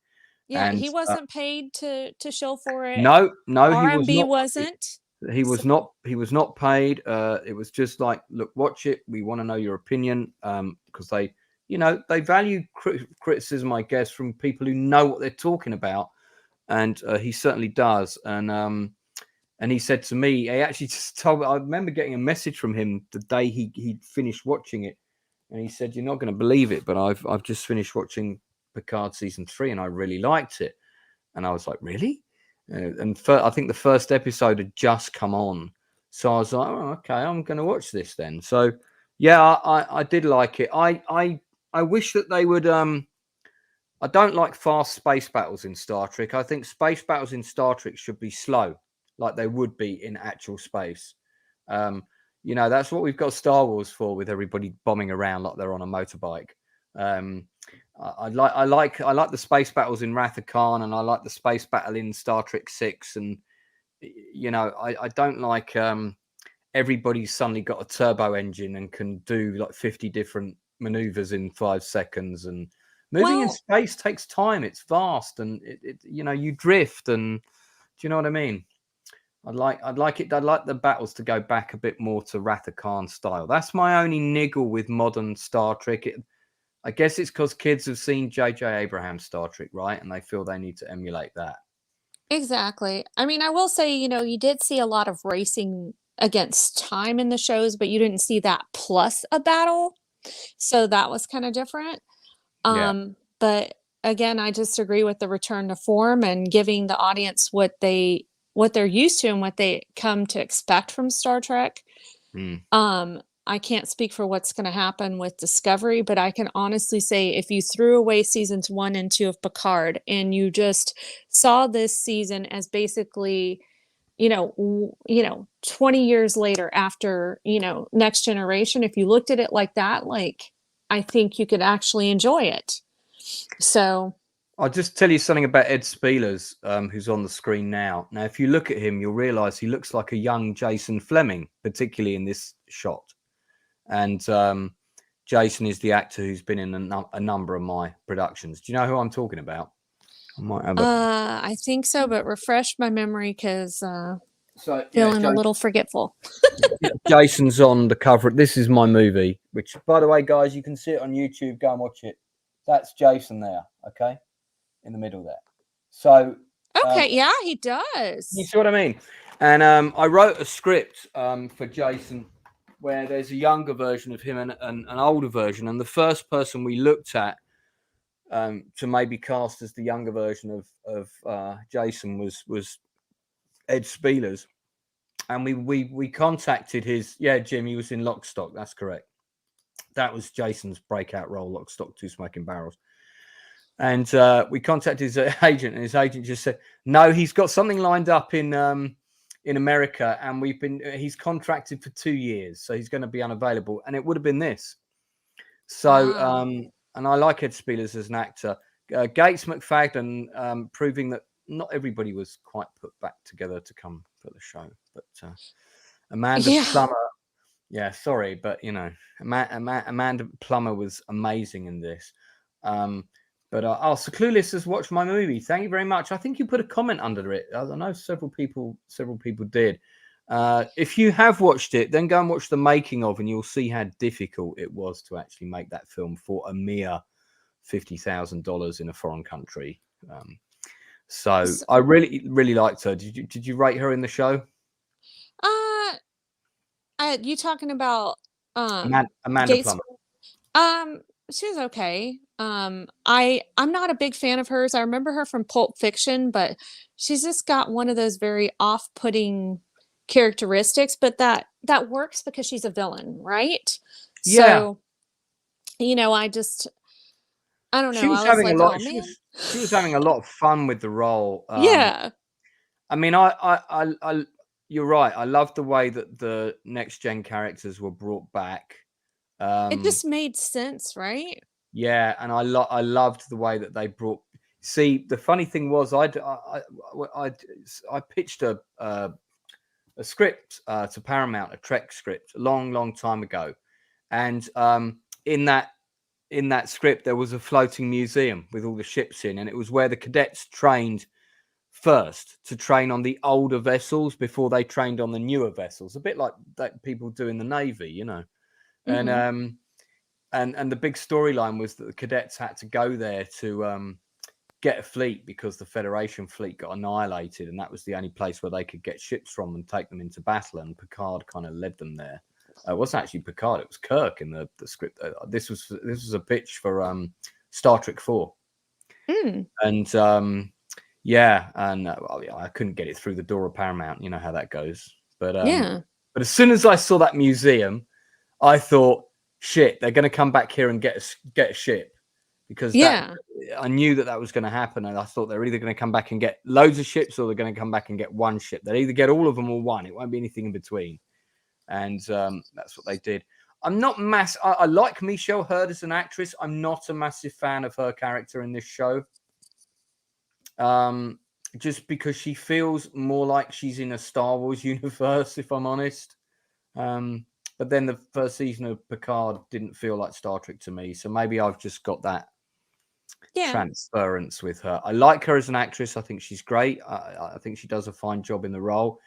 Yeah, And he wasn't paid to show for it. no, he was RMB not. wasn't. He So, was not. He was not paid. It was just like, look, watch it. We want to know your opinion, because they value criticism, I guess, from people who know what they're talking about, and he certainly does. And he said to me, he actually just told me. I remember getting a message from him the day he finished watching it, and he said, "You're not going to believe it, but I've just finished watching Picard season 3, and I really liked it." And I was like, really? I think the first episode had just come on. So I was like, oh, okay, I'm going to watch this then. So, yeah, I did like it. I wish that they would. I don't like fast space battles in Star Trek. I think space battles in Star Trek should be slow, like they would be in actual space. Um, that's what we've got Star Wars for, with everybody bombing around like they're on a motorbike. Um, I like the space battles in Wrath of Khan, and I like the space battle in Star Trek 6. And I don't like everybody's suddenly got a turbo engine and can do like 50 different maneuvers in 5 seconds. And moving in well, space takes time. It's vast, and you drift. And do you know what I mean? I'd like it. I'd like the battles to go back a bit more to Wrath of Khan style. That's my only niggle with modern Star Trek. I guess it's because kids have seen J.J. Abrams' Star Trek, right? And they feel they need to emulate that. Exactly. I mean, I will say, you did see a lot of racing against time in the shows, but you didn't see that plus a battle. So that was kind of different. Yeah. But again, I just agree with the return to form and giving the audience what they're used to and what they come to expect from Star Trek. Mm. I can't speak for what's going to happen with Discovery, but I can honestly say if you threw away seasons 1 and 2 of Picard and you just saw this season as basically, 20 years later after, Next Generation, if you looked at it like that, like I think you could actually enjoy it. So I'll just tell you something about Ed Spielers, who's on the screen now. Now, if you look at him, you'll realize he looks like a young Jason Fleming, particularly in this shot. And Jason is the actor who's been in a number of my productions. Do you know who I'm talking about? I might have I think so, but refresh my memory because yeah, feeling a little forgetful. Jason's on the cover. This is my movie, which, by the way, guys, you can see it on YouTube. Go and watch it. That's Jason there, okay, in the middle there. So, okay, yeah, he does. You see what I mean? And I wrote a script for Jason where there's a younger version of him and an older version. And the first person we looked at to maybe cast as the younger version of Jason was Ed Spielers. And we contacted Jim, he was in Lock, Stock. That's correct. That was Jason's breakout role, Lock, Stock, Two Smoking Barrels. And we contacted his agent, and his agent just said, no, he's got something lined up in America, and he's contracted for 2 years, so he's going to be unavailable. And it would have been this. So, Wow. and I like Ed Spielers as an actor. Gates McFadden proving that not everybody was quite put back together to come for the show. But Amanda Plummer, yeah, sorry, but Amanda Plummer was amazing in this. But so Clueless has watched my movie. Thank you very much. I think you put a comment under it. I know several people did. If you have watched it, then go and watch the making of, and you'll see how difficult it was to actually make that film for a mere $50,000 in a foreign country. So I really liked her. Did you rate her in the show? You talking about Amanda Gates? Plummer. She was okay. I'm not a big fan of hers. I remember her from Pulp Fiction, but she's just got one of those very off-putting characteristics, but that works because she's a villain, right? Yeah. So, I don't know. She was I was having like, a lot. oh man. She was having a lot of fun with the role. Yeah. I mean, I you're right. I love the way that the next gen characters were brought back. It just made sense, right? Yeah, and I loved the way that they brought. See, the funny thing was, I pitched a script to Paramount, a Trek script, a long time ago, and in that script there was a floating museum with all the ships in, and it was where the cadets trained first to train on the older vessels before they trained on the newer vessels, a bit like that people do in the Navy, Mm-hmm. and the big storyline was that the cadets had to go there to get a fleet because the Federation fleet got annihilated, and that was the only place where they could get ships from and take them into battle, and Picard kind of led them there. It wasn't actually Picard, it was Kirk in the script. This was a pitch for Star Trek 4. And yeah, and I couldn't get it through the door of Paramount. You know how that goes. But as soon as I saw that museum, I thought, shit, they're going to come back here and get a ship, because I knew that was going to happen, and I thought they're either going to come back and get loads of ships, or they're going to come back and get one ship. They'll either get all of them or one. It won't be anything in between. And that's what they did. I'm not I like Michelle Hurd as an actress. I'm not a massive fan of her character in this show. Just because she feels more like she's in a Star Wars universe, if I'm honest. But then the first season of Picard didn't feel like Star Trek to me. So maybe I've just got that transference with her. I like her as an actress. I think she's great. I think she does a fine job in the role.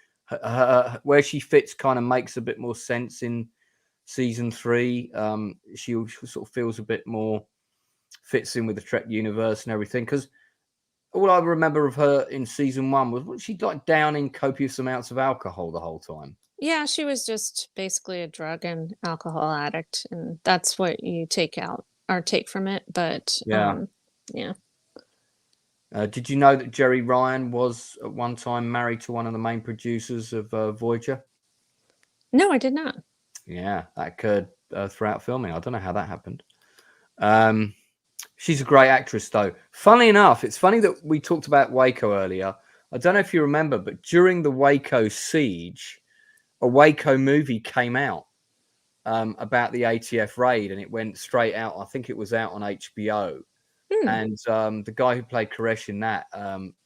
where she fits kind of makes a bit more sense in season 3. She sort of feels a bit more fits in with the Trek universe and everything. Because all I remember of her in season 1 was she like downing copious amounts of alcohol the whole time. Yeah, she was just basically a drug and alcohol addict, and that's what you take out or take from it. But Yeah. yeah. Did you know that Jerry Ryan was at one time married to one of the main producers of Voyager? No, I did not. Yeah, that occurred throughout filming. I don't know how that happened. She's a great actress, though. Funnily enough, it's funny that we talked about Waco earlier. I don't know if you remember, but during the Waco siege, a Waco movie came out about the ATF raid, and it went straight out. I think it was out on HBO. And the guy who played Koresh in that,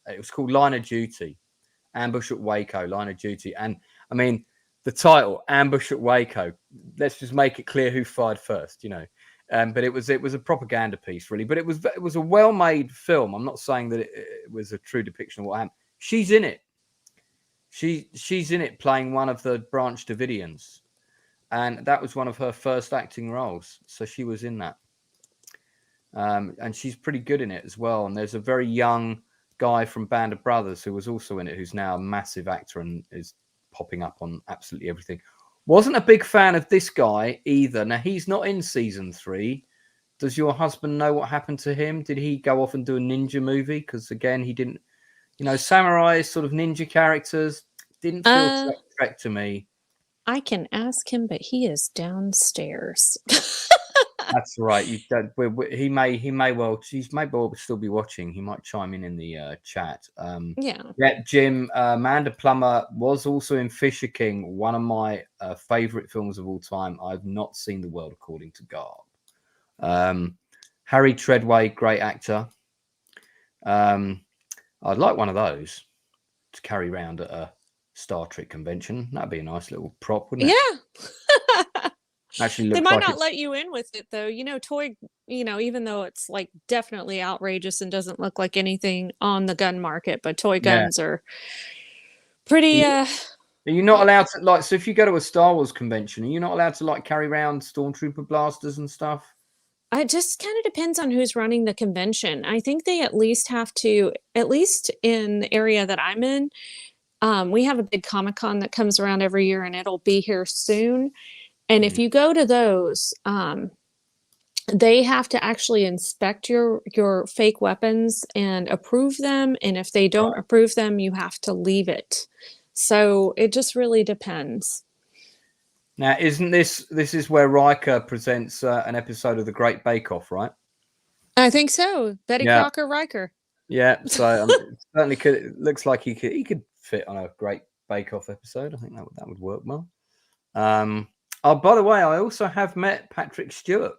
it was called Line of Duty, Ambush at Waco, Line of Duty. And I mean, the title, Ambush at Waco, let's just make it clear who fired first, you know. But it was a propaganda piece, really. But it was a well-made film. I'm not saying that it was a true depiction of what happened. She's in it. She's in it playing one of the Branch Davidians. And that was one of her first acting roles. So she was in that. And she's pretty good in it as well. And there's a very young guy from Band of Brothers who was also in it, who's now a massive actor and is popping up on absolutely everything. Wasn't a big fan of this guy either. Now, he's not in season 3. Does your husband know what happened to him? Did he go off and do a ninja movie? Because again, he didn't, you know, samurai sort of ninja characters didn't feel Trek to me. I can ask him, but he is downstairs. That's right. He may well still be watching. He might chime in the chat. Yeah, Jim, Amanda Plummer was also in Fisher King, one of my favorite films of all time. I've not seen The World According to Garb. Harry Treadway, great actor. I'd like one of those to carry around at a Star Trek convention. That'd be a nice little prop, wouldn't it? Yeah. Actually, they might not let you in with it, though. You know, even though it's like definitely outrageous and doesn't look like anything on the gun market, but toy guns are pretty. Are you not allowed to, like, so if you go to a Star Wars convention, are you not allowed to like carry around stormtrooper blasters and stuff? It just kind of depends on who's running the convention. I think they at least have to, at least in the area that I'm in, we have a big Comic-Con that comes around every year, and it'll be here soon. And if you go to those, they have to actually inspect your fake weapons and approve them. And if they don't approve them, you have to leave it. So it just really depends. Now, isn't this is where Riker presents an episode of The Great Bake Off, right? I think so. Betty Crocker Riker. Yeah, so certainly it looks like he could fit on a Great Bake Off episode. I think that would work well. Oh, by the way, I also have met Patrick Stewart.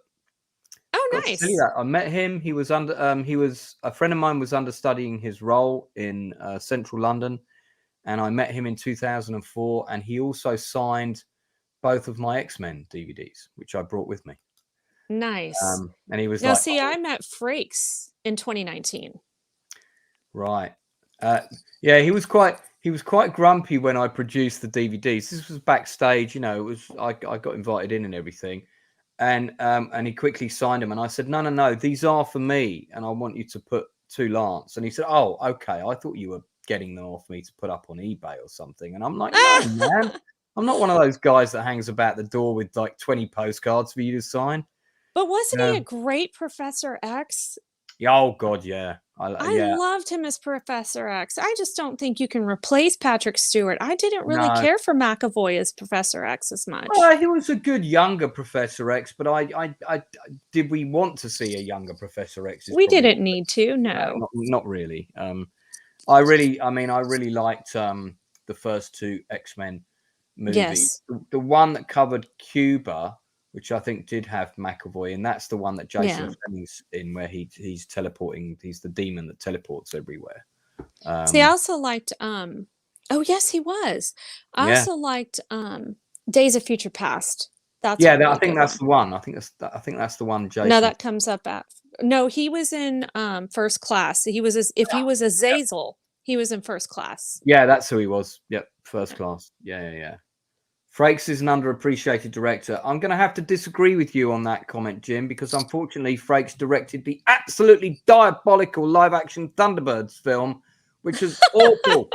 Oh, nice. To tell you that. I met him. He was a friend of mine was understudying his role in Central London, and I met him in 2004. And he also signed both of my X-Men DVDs, which I brought with me. Nice. And he was now, see, I met Frakes in 2019. Right. Yeah, he was quite grumpy when I produced the DVDs. This was backstage, you know. It was I got invited in and everything, and he quickly signed them. And I said, no, these are for me, and I want you to put to Lance. And he said, oh, okay. I thought you were getting them off me to put up on eBay or something. And I'm like, no, man, I'm not one of those guys that hangs about the door with like 20 postcards for you to sign. But wasn't he a great Professor X? Oh God, yeah. I loved him as Professor X. I just don't think you can replace Patrick Stewart. I didn't really care for McAvoy as Professor X as much. He was a good younger Professor X, but I did we want to see a younger Professor X? We didn't need to, no. Not really. I really liked the first 2 X-Men movies. Yes. The one that covered Cuba, which I think did have McAvoy, and that's the one that Jason Fleming's in, where he's teleporting. He's the demon that teleports everywhere. See, I also liked. Oh yes, he was. I also liked Days of Future Past. That's I think that's the one. I think that's the one. Jason. No, that comes up at. No, he was in First Class. He was he was Azazel. He was in First Class. Yeah, that's who he was. Yep. First class. Yeah. Frakes is an underappreciated director. I'm going to have to disagree with you on that comment, Jim, because unfortunately, Frakes directed the absolutely diabolical live-action Thunderbirds film, which is awful,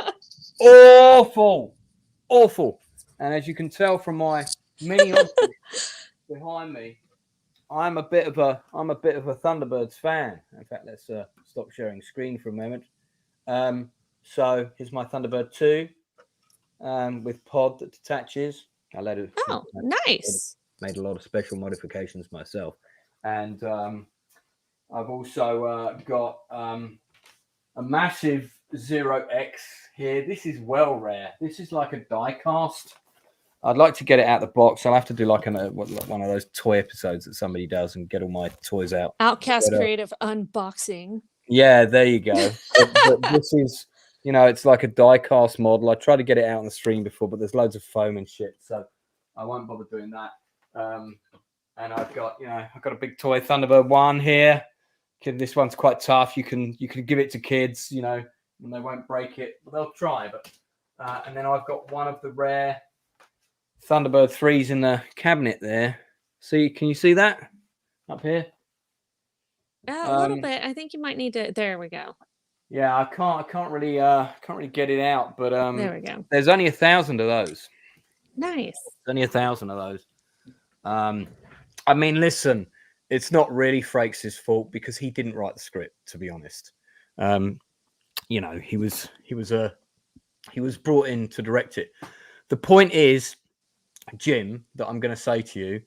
awful. And as you can tell from my many objects behind me, I'm a bit of a Thunderbirds fan. In fact, let's stop sharing screen for a moment. So here's my Thunderbird 2 with pod that detaches. I let it. Oh, nice. Made a lot of special modifications myself, and I've also got a massive 0x here. This is well rare. This is like a die cast. I'd like to get it out of the box. I'll have to do like one of those toy episodes that somebody does and get all my toys out. Outcasts Creative unboxing. Yeah, there you go. but this is, it's like a die cast model. I tried to get it out on the stream before, but there's loads of foam and shit, so I won't bother doing that. And I've got a big toy Thunderbird 1 here. This one's quite tough. You can give it to kids, and they won't break it, but they'll try. But and then I've got one of the rare Thunderbird 3s in the cabinet there. Can you see that up here? A little bit. I think you might need to. There we go. Yeah, I can't really get it out, but there we go. There's only 1,000 of those. Nice. There's only 1,000 of those. I mean, listen, it's not really Frakes' fault because he didn't write the script, to be honest. He was brought in to direct it. The point is, Jim, that I'm going to say to you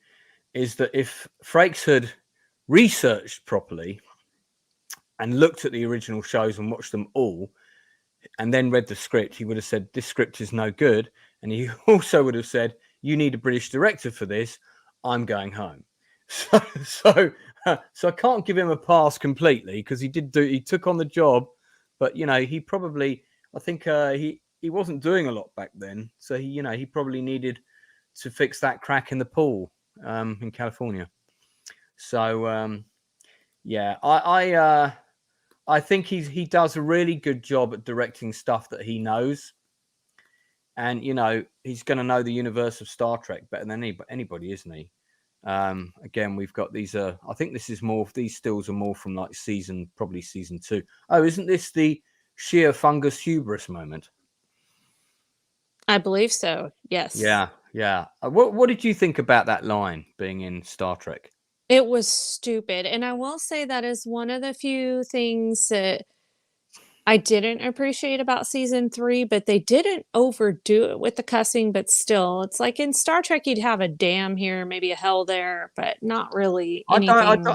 is that if Frakes had researched properly and looked at the original shows and watched them all and then read the script, he would have said, this script is no good. And he also would have said, you need a British director for this. I'm going home. So I can't give him a pass completely because he took on the job, but he probably, I think he wasn't doing a lot back then. So he probably needed to fix that crack in the pool in California. So I think he does a really good job at directing stuff that he knows. And, he's going to know the universe of Star Trek better than anybody, isn't he? Again, we've got these. I think this is more. These stills are more from like probably season 2. Oh, isn't this the sheer fungus hubris moment? I believe so. Yes. Yeah. What did you think about that line being in Star Trek? It was stupid, and I will say that is one of the few things that I didn't appreciate about season 3, but they didn't overdo it with the cussing, but still, it's like in Star Trek, you'd have a damn here, maybe a hell there, but not really anything.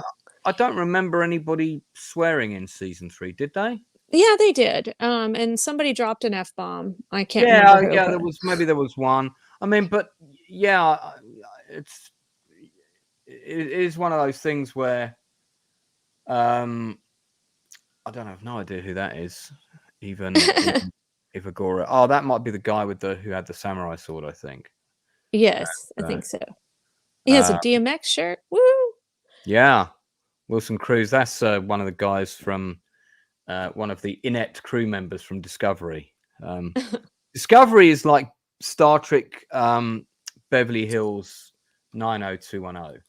I don't remember anybody swearing in season 3, did they? Yeah, they did. And somebody dropped an F-bomb. I can't remember who. Yeah, there was one. I mean, but yeah, it is one of those things where I don't have no idea who that is. Even Ivagora. Oh, that might be the guy who had the samurai sword, I think. Yes, I think so. He has a DMX shirt. Woo! Yeah. Wilson Cruz. That's one of the guys from one of the inept crew members from Discovery. Discovery is like Star Trek Beverly Hills 90210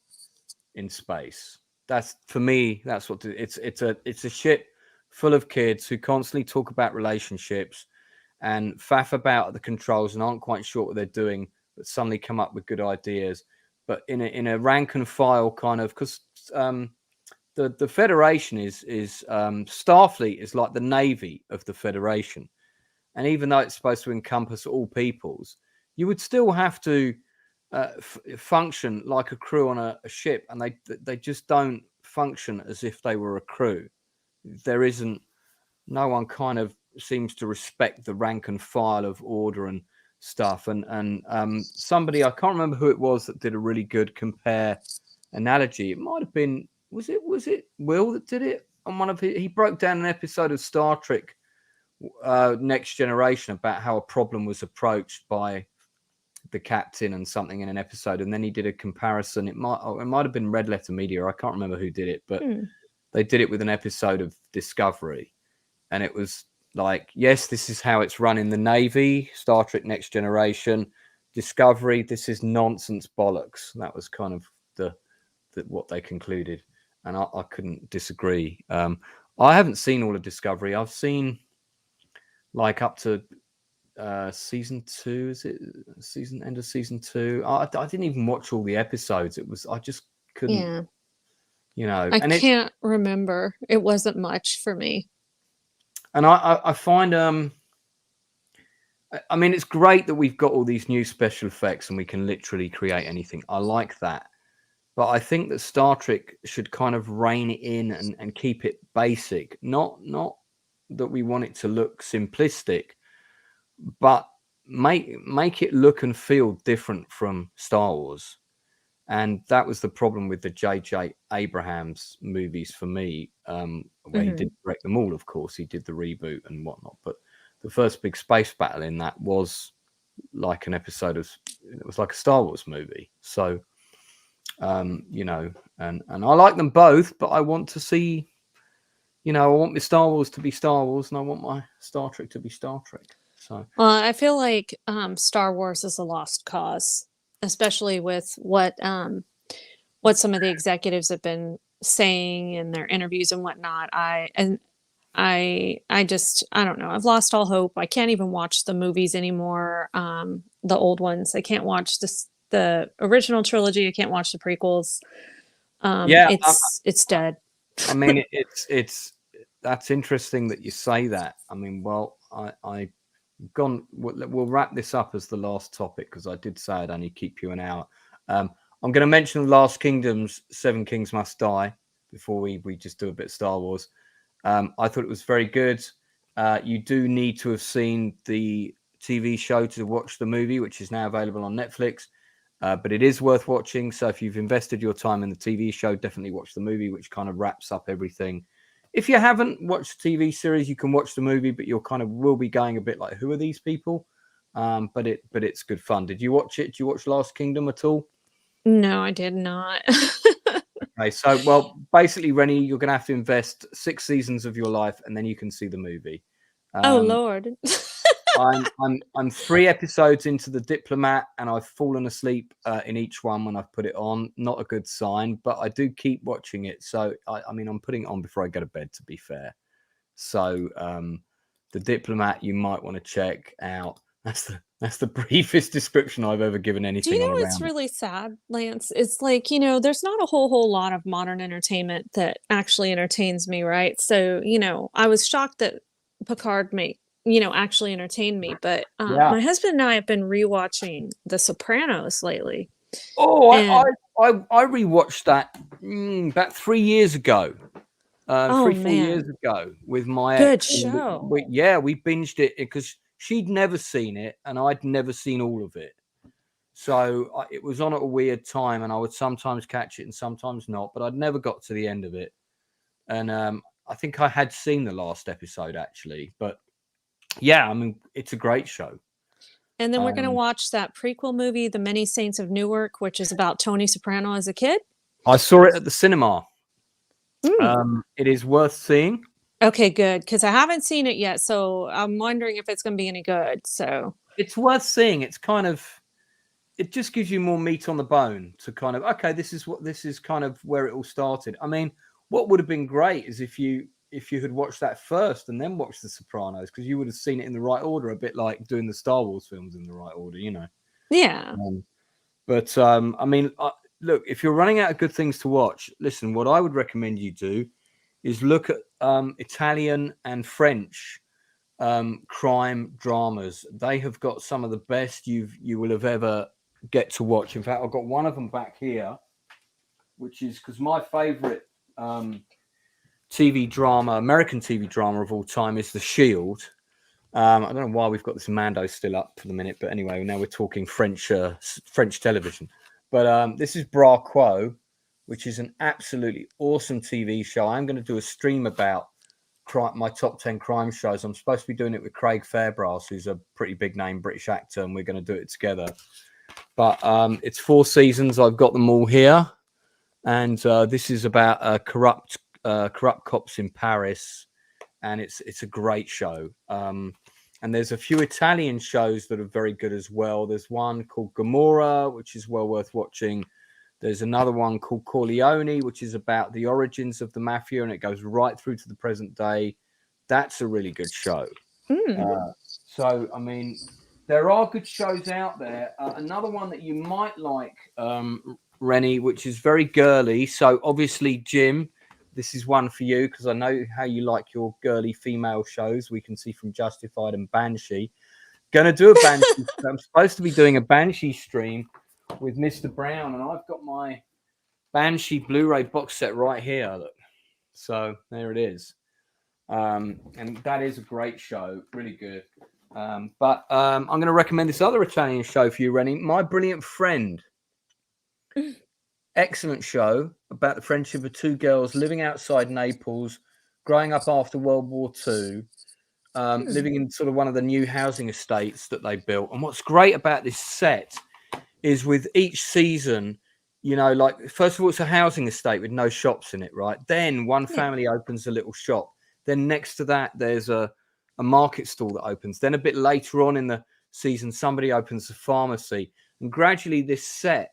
in space. That's, for me, that's what it's a ship full of kids who constantly talk about relationships and faff about at the controls and aren't quite sure what they're doing, but suddenly come up with good ideas. But in a rank and file kind of, because the Federation is Starfleet is like the Navy of the Federation, and even though it's supposed to encompass all peoples, you would still have to function like a crew on a ship, and they just don't function as if they were a crew. No one kind of seems to respect the rank and file of order and stuff. And somebody, I can't remember who it was, that did a really good compare analogy. It might have been, was it Will that did it on one of he broke down an episode of Star Trek Next Generation about how a problem was approached by the captain and something in an episode, and then he did a comparison. It might have been Red Letter Media. I can't remember who did it, but they did it with an episode of Discovery, and it was like, yes, this is how it's run in the Navy, Star Trek Next Generation, Discovery, this is nonsense bollocks. That was kind of what they concluded, and I couldn't disagree. I haven't seen all of Discovery. I've seen like up to season 2. Is it end of season 2? I didn't even watch all the episodes. I just couldn't, Yeah. I And can't remember. It wasn't much for me. And I find I mean, it's great that we've got all these new special effects and we can literally create anything. I like that. But I think that Star Trek should kind of rein it in and keep it basic. Not that we want it to look simplistic, but make it look and feel different from Star Wars. And that was the problem with the J.J. Abrams movies for me, where he didn't direct them all, of course. He did the reboot and whatnot. But the first big space battle in that was like an episode of, it was like a Star Wars movie. So, and I like them both, but I want to see, I want my Star Wars to be Star Wars and I want my Star Trek to be Star Trek. So, I feel like Star Wars is a lost cause, especially with what some of the executives have been saying in their interviews and whatnot. I just, I don't know. I've lost all hope. I can't even watch the movies anymore. The old ones. I can't watch the original trilogy. I can't watch the prequels. It's dead. I mean, it's that's interesting that you say that. I mean, well, I gone. We'll wrap this up as the last topic because I did say I'd only keep you an hour. I'm going to mention Last Kingdom's Seven Kings Must Die before we just do a bit of Star Wars. I thought it was very good. You do need to have seen the TV show to watch the movie, which is now available on Netflix. But it is worth watching. So if you've invested your time in the TV show, definitely watch the movie, which kind of wraps up everything. If you haven't watched the TV series, you can watch the movie, but you'll kind of will be going a bit like, who are these people? But it's good fun. Did you watch it? Did you watch Last Kingdom at all? No, I did not. Okay, so well, basically, Rennie, you're going to have to invest 6 seasons of your life, and then you can see the movie. Oh Lord. I'm 3 episodes into The Diplomat, and I've fallen asleep in each one when I've put it on. Not a good sign, but I do keep watching it. So I mean, I'm putting it on before I go to bed, to be fair. So The Diplomat, you might want to check out. That's the briefest description I've ever given anything. Do you know on what's really sad, Lance? It's like, there's not a whole lot of modern entertainment that actually entertains me, right? So, I was shocked that Picard actually entertained me. But my husband and I have been rewatching The Sopranos lately. Oh, I rewatched that about 3 years ago. 4 years ago with my good ex. show. We binged it because she'd never seen it and I'd never seen all of it. So it was on at a weird time and I would sometimes catch it and sometimes not, but I'd never got to the end of it. And I think I had seen the last episode actually, but yeah, I mean, it's a great show. And then we're going to watch that prequel movie, The Many Saints of Newark, which is about Tony Soprano as a kid. I saw it at the cinema. It is worth seeing. Okay, good, because I haven't seen it yet, so I'm wondering if it's going to be any good. So it's worth seeing. It's kind of, it just gives you more meat on the bone to kind of, okay, this is kind of where it all started. I mean, what would have been great is if you had watched that first and then watched The Sopranos, because you would have seen it in the right order, a bit like doing the Star Wars films in the right order, Yeah. But I mean, look, if you're running out of good things to watch, listen, what I would recommend you do is look at Italian and French crime dramas. They have got some of the best you will have ever get to watch. In fact, I've got one of them back here, which is because my favorite TV drama, American TV drama of all time, is The Shield. I don't know why we've got this Mando still up for the minute, but anyway, now we're talking French television. But this is Bra Quo, which is an absolutely awesome TV show. I'm going to do a stream about my top 10 crime shows. I'm supposed to be doing it with Craig Fairbrass, who's a pretty big name British actor, and we're going to do it together. But it's 4 seasons. I've got them all here, and this is about corrupt cops in Paris, and it's a great show. And there's a few Italian shows that are very good as well. There's one called Gomorrah, which is well worth watching. There's another one called Corleone, which is about the origins of the mafia, and it goes right through to the present day. That's a really good show. So, I mean, there are good shows out there. Another one that you might like, Rennie, which is very girly. So, obviously, Jim, this is one for you because I know how you like your girly female shows. We can see from Justified and Banshee. Gonna do a Banshee. I'm supposed to be doing a Banshee stream with Mr. Brown, and I've got my Banshee Blu-ray box set right here. Look, so there it is, and that is a great show, really good. But I'm going to recommend this other Italian show for you, Rennie. My Brilliant Friend. Excellent show about the friendship of two girls living outside Naples, growing up after World War II, living in sort of one of the new housing estates that they built. And what's great about this set is with each season, you know, like, first of all, it's a housing estate with no shops in it, right? Then one family opens a little shop. Then next to that, there's a market stall that opens. Then a bit later on in the season, somebody opens a pharmacy. And gradually this set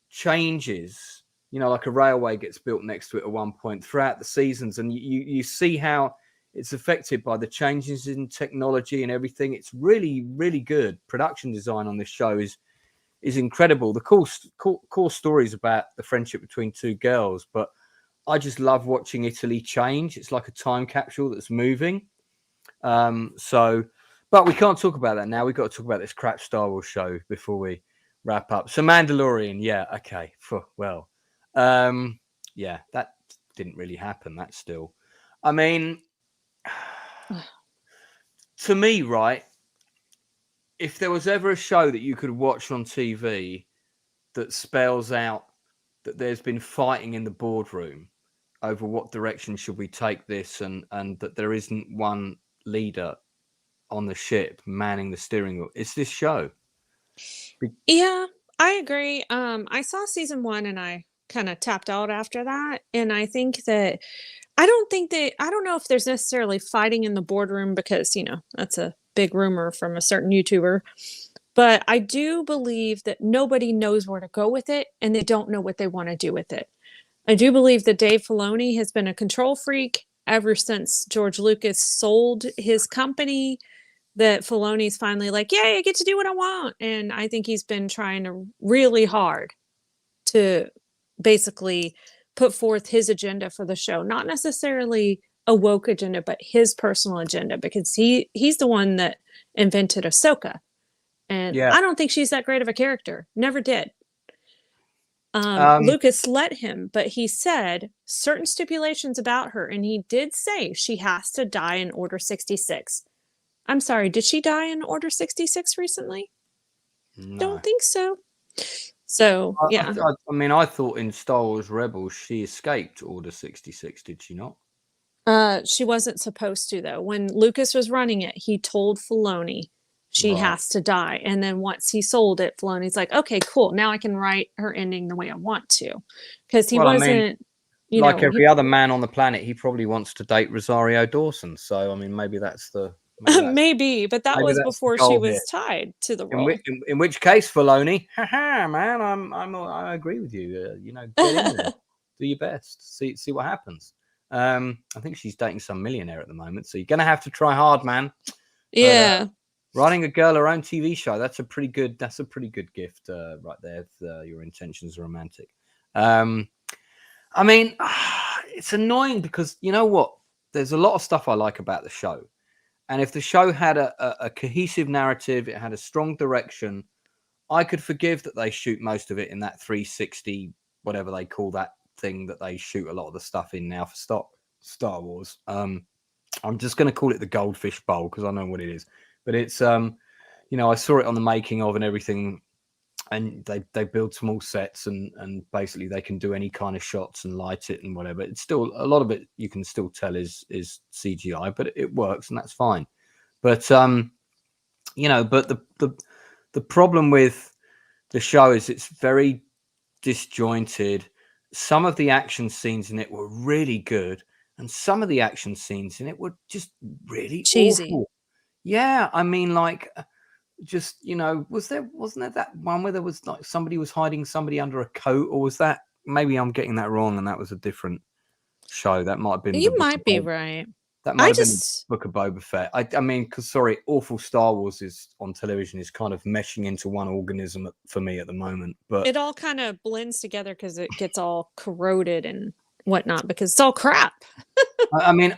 changes, you know, like a railway gets built next to it at one point throughout the seasons. And you see how it's affected by the changes in technology and everything. It's really, really good. Production design on this show is incredible. The core stories about the friendship between two girls, but I just love watching Italy change. It's like a time capsule that's moving. But we can't talk about that now. We've got to talk about this crap Star Wars show before we wrap up. So Mandalorian, yeah, okay. Well, yeah, that didn't really happen. That still, I mean, to me, right, if there was ever a show that you could watch on TV that spells out that there's been fighting in the boardroom over what direction should we take this, and that there isn't one leader on the ship manning the steering wheel, it's this show. Yeah, I agree. I saw season 1 and I kind of tapped out after that. And I think that I don't know if there's necessarily fighting in the boardroom because, you know, that's a big rumor from a certain YouTuber. But I do believe that nobody knows where to go with it and they don't know what they want to do with it. I do believe that Dave Filoni has been a control freak ever since George Lucas sold his company, that Filoni's finally like, yeah, I get to do what I want. And I think he's been trying to really hard to basically put forth his agenda for the show, not necessarily a woke agenda, but his personal agenda, because he's the one that invented Ahsoka. And Yeah. I don't think she's that great of a character. Never did. Lucas let him, but he said certain stipulations about her, and he did say she has to die in Order 66. I'm sorry, did she die in Order 66 recently? No. Don't think so. So, yeah. I mean, I thought in Star Wars Rebels she escaped Order 66, did she not? She wasn't supposed to, though. When Lucas was running it, he told Filoni she has to die. And then once he sold it, Filoni's like, okay, cool. Now I can write her ending the way I want to. Because he wasn't, you like know, every other man on the planet, he probably wants to date Rosario Dawson. So, I mean, maybe that's the... maybe, but that was before she was tied to the role. In which case, Filoni, haha, man, I agree with you. You know, get in there, do your best, see what happens. I think she's dating some millionaire at the moment, so you're gonna have to try hard, man. Yeah, but, writing a girl her own TV show, that's a pretty good gift right there. If your intentions are romantic. I mean, it's annoying because you know what? There's a lot of stuff I like about the show. And if the show had a cohesive narrative, it had a strong direction, I could forgive that they shoot most of it in that 360, whatever they call that thing that they shoot a lot of the stuff in now for Star Wars. I'm just going to call it the Goldfish Bowl because I know what it is. But it's, you know, I saw it on the making of and everything. And they build small sets and basically they can do any kind of shots and light it and whatever. It's still a lot of it you can still tell is CGI, but it works and that's fine. But you know, but the problem with the show is it's very disjointed. Some of the action scenes in it were really good, and some of the action scenes in it were just really Cheesy. awful. Yeah, I mean, like, just, you know, wasn't there that one where there was like somebody was hiding somebody under a coat, or was that, maybe I'm getting that wrong and that was a different show? That might have been the You book of might be right. that might I have been the just book of Boba Fett. I mean, because sorry, awful Star Wars is on television is kind of meshing into one organism for me at the moment. But it all kind of blends together because it gets all corroded and whatnot because it's all crap. I mean,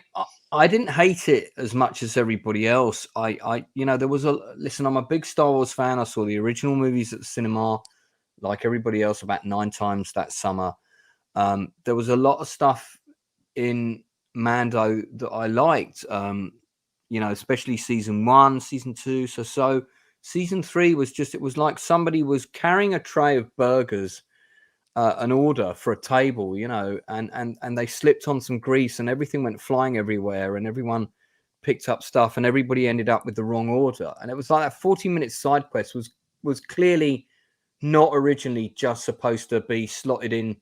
I didn't hate it as much as everybody else. You know, there was listen. I'm a big Star Wars fan. I saw the original movies at the cinema, like everybody else, about 9 times that summer. There was a lot of stuff in Mando that I liked. You know, especially season 1, season 2. So season 3 was just, it was like somebody was carrying a tray of burgers, an order for a table, you know, and they slipped on some grease and everything went flying everywhere and everyone picked up stuff and everybody ended up with the wrong order. And it was like that 40-minute side quest was clearly not originally just supposed to be slotted in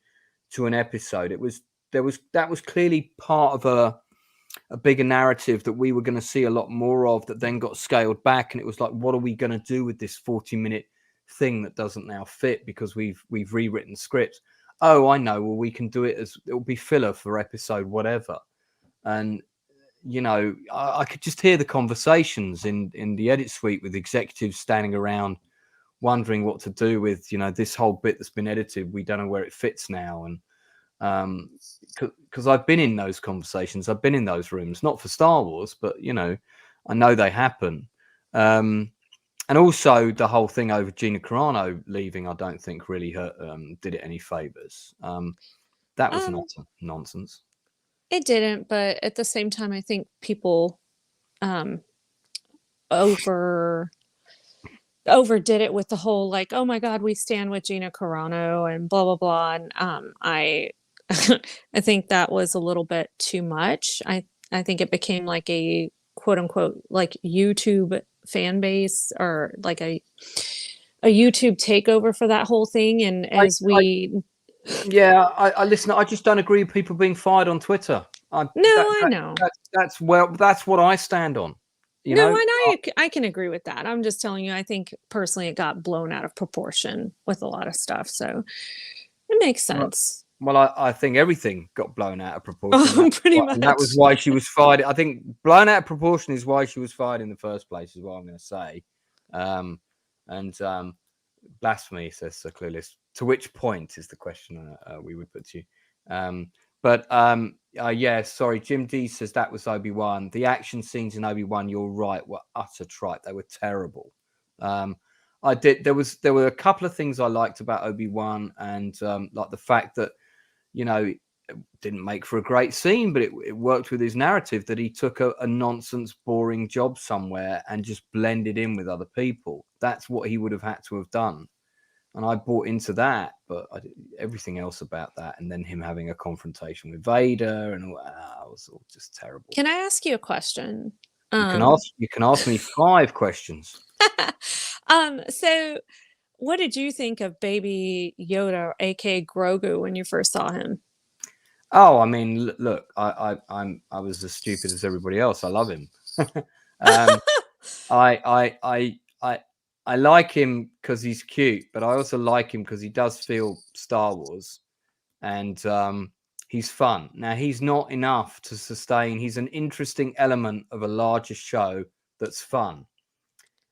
to an episode. That was clearly part of a bigger narrative that we were going to see a lot more of, that then got scaled back. And it was like, what are we going to do with this 40-minute thing that doesn't now fit because we've rewritten scripts? Oh, I know. Well, we can do it as, it'll be filler for episode whatever. And you know, I could just hear the conversations in the edit suite with executives standing around wondering what to do with, you know, this whole bit that's been edited. We don't know where it fits now. And because I've been in those conversations, I've been in those rooms, not for Star Wars, but you know, I know they happen. And also the whole thing over Gina Carano leaving, I don't think really hurt, did it any favors. That was not nonsense. It didn't, but at the same time, I think people um, over overdid it with the whole like, oh my God, we stand with Gina Carano and blah blah blah. And I I think that was a little bit too much. I think it became like a quote unquote like YouTube fan base or like a YouTube takeover for that whole thing. And as we Yeah, I listen. I just don't agree with people being fired on Twitter. no, I know. That's what I stand on. You No, know, and I can agree with that. I'm just telling you, I think personally it got blown out of proportion with a lot of stuff. So it makes sense. well, I think everything got blown out of proportion. Oh, pretty And that was much. why she was fired. I think blown out of proportion is why she was fired in the first place, is what I'm going to say. And blasphemy, says Sir Clueless. To which point is the question we would put to you. Yeah, sorry. Jim D says that was Obi-Wan. The action scenes in Obi-Wan, you're right, were utter tripe. They were terrible. There were a couple of things I liked about Obi-Wan, and like the fact that, you know, it didn't make for a great scene, but it worked with his narrative, that he took a nonsense, boring job somewhere and just blended in with other people. That's what he would have had to have done. And I bought into that, but everything else about that, and then him having a confrontation with Vader, and all that was all just terrible. Can I ask you a question? You can ask me 5 questions. So what did you think of Baby Yoda, aka Grogu, when you first saw him? Oh, I mean, look, I was as stupid as everybody else. I love him. I like him because he's cute, but I also like him because he does feel Star Wars, and he's fun. Now, he's not enough to sustain. He's an interesting element of a larger show that's fun.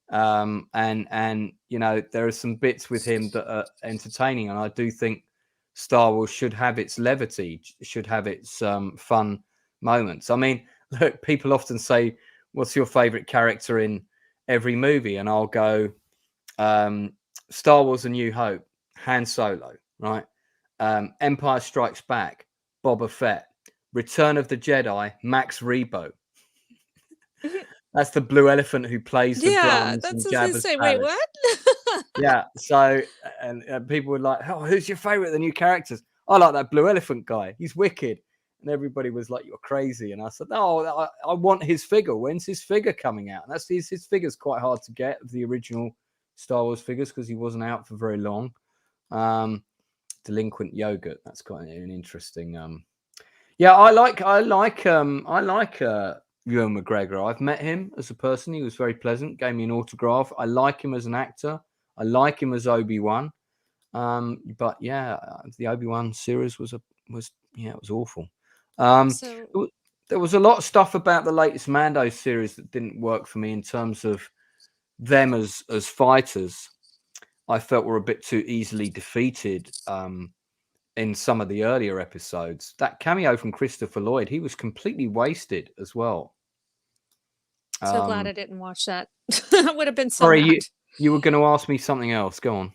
And you know, there are some bits with him that are entertaining, and I do think Star Wars should have its levity, should have its fun moments. I mean, look, people often say, what's your favorite character in every movie? And I'll go, Star Wars: A New Hope, Han Solo, right? Empire Strikes Back, Boba Fett. Return of the Jedi, Max Rebo. That's the blue elephant who plays the Yeah, drums in that's what I was gonna Jabba's say. Wait, palace. what? Yeah, so and people were like, "Oh, who's your favorite of the new characters?" I like that blue elephant guy. He's wicked. And everybody was like, "You're crazy." And I said, "No, I want his figure. When's his figure coming out?" And that's his figure's quite hard to get, of the original Star Wars figures, because he wasn't out for very long. Delinquent yogurt. That's quite an interesting. Yeah, I like Ewan McGregor. I've met him as a person. He was very pleasant, gave me an autograph. I like him as an actor. I like him as Obi-Wan. But yeah, the Obi-Wan series was yeah, it was awful. So There was a lot of stuff about the latest Mando series that didn't work for me in terms of them as fighters. I felt were a bit too easily defeated. In some of the earlier episodes. That cameo from Christopher Lloyd, he was completely wasted as well. so glad I didn't watch that. I would have been so Sorry, mad. you were going to ask me something else. Go on.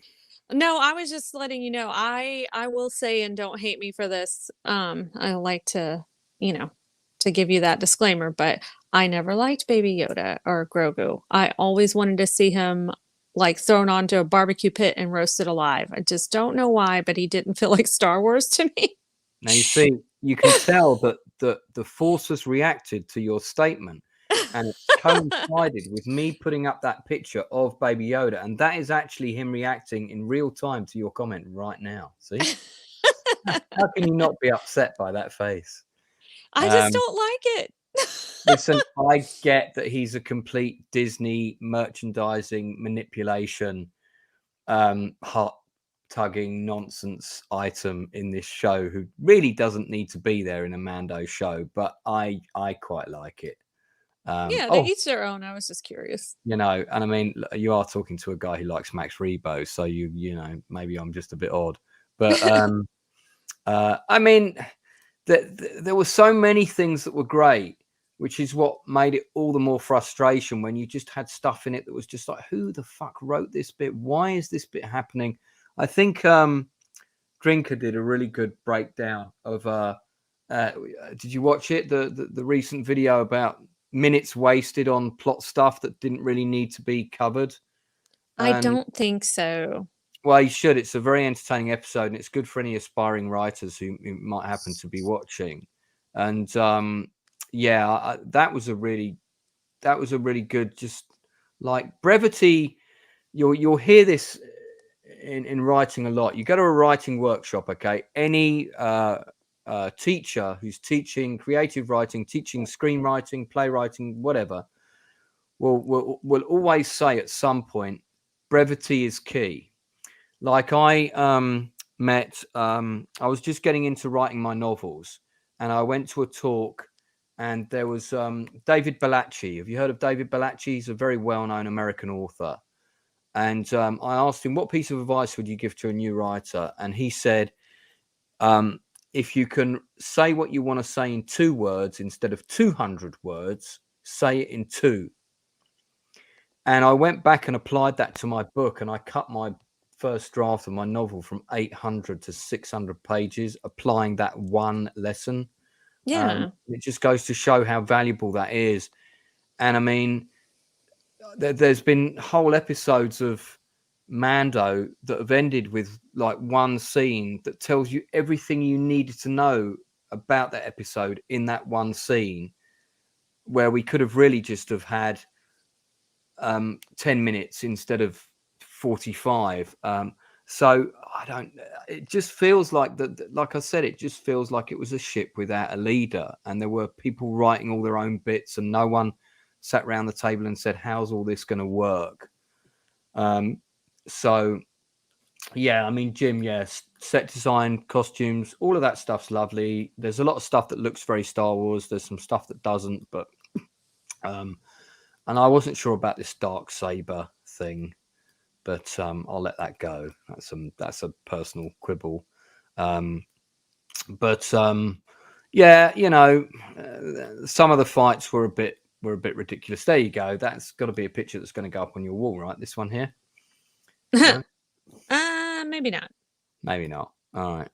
No, I was just letting you know. I will say, and don't hate me for this. I like to, you know, to give you that disclaimer, but I never liked Baby Yoda or Grogu. I always wanted to see him like thrown onto a barbecue pit and roasted alive. I just don't know why, but he didn't feel like Star Wars to me. Now you see, you can tell that the Force has reacted to your statement, and it coincided with me putting up that picture of Baby Yoda, and that is actually him reacting in real time to your comment right now. See, how can you not be upset by that face? I just Um, don't like it. Listen, I get that he's a complete Disney merchandising manipulation, heart tugging nonsense item in this show who really doesn't need to be there in a Mando show, but I quite like it. Yeah, to Oh, each their own. I was just curious. you know, and I mean, you are talking to a guy who likes Max Rebo, so you know, maybe I'm just a bit odd, but I mean, there were so many things that were great, which is what made it all the more frustration when you just had stuff in it that was just like, who the fuck wrote this bit? Why is this bit happening? I think Drinker did a really good breakdown of did you watch it? The recent video about minutes wasted on plot stuff that didn't really need to be covered. I And don't think so. well, you should. It's a very entertaining episode, and it's good for any aspiring writers who might happen to be watching. And yeah, that was a really good, just like brevity. You'll hear this in writing a lot. You go to a writing workshop, okay? Any teacher who's teaching creative writing, teaching screenwriting, playwriting, whatever, will always say at some point, brevity is key. Like I I was just getting into writing my novels, and I went to a talk, and there was David Bellacci. Have you heard of David Bellacci? He's a very well-known American author. And I asked him, what piece of advice would you give to a new writer? And he said, if you can say what you want to say in 2 words instead of 200 words, say it in 2. And I went back and applied that to my book, and I cut my first draft of my novel from 800 to 600 pages, applying that one lesson. Yeah. It just goes to show how valuable that is. And I mean, there's been whole episodes of Mando that have ended with like one scene that tells you everything you needed to know about that episode in that one scene, where we could have really just have had 10 minutes instead of 45. So I don't, it just feels like that, like I said, it just feels like it was a ship without a leader, and there were people writing all their own bits, and no one sat around the table and said, how's all this going to work? So yeah, I mean, Jim, yes, set design, costumes, all of that stuff's lovely. There's a lot of stuff that looks very Star Wars. There's some stuff that doesn't, but and I wasn't sure about this dark saber thing, but I'll let that go. That's a personal quibble. But yeah, you know, some of the fights were a bit ridiculous. There you go. That's got to be a picture that's going to go up on your wall, right? This one here. No? Maybe not. Maybe not. All right.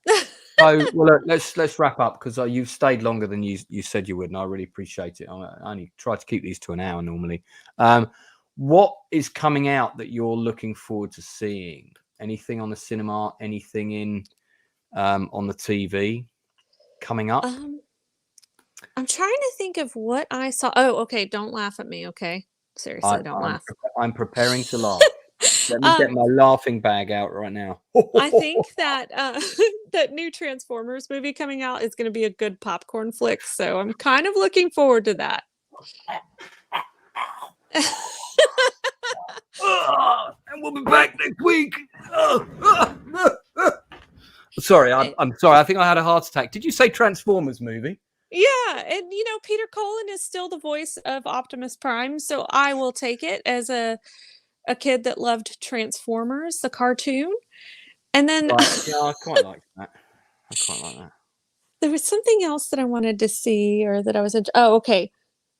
So, well, look, let's wrap up, because you've stayed longer than you said you would, and I really appreciate it. I only try to keep these to an hour normally. What is coming out that you're looking forward to seeing? Anything on the cinema? Anything in on the TV coming up? I'm trying to think of what I saw. Oh, okay. Don't laugh at me. Okay. Seriously, don't laugh. I'm preparing to laugh. Let me get my laughing bag out right now. I think that that new Transformers movie coming out is going to be a good popcorn flick, so I'm kind of looking forward to that. And we'll be back next week. Sorry, I'm sorry. I think I had a heart attack. Did you say Transformers movie? Yeah, and Peter Cullen is still the voice of Optimus Prime, so I will take it as a kid that loved Transformers, the cartoon. And then right. Yeah, I quite like that. There was something else that I wanted to see, or that I was oh, okay.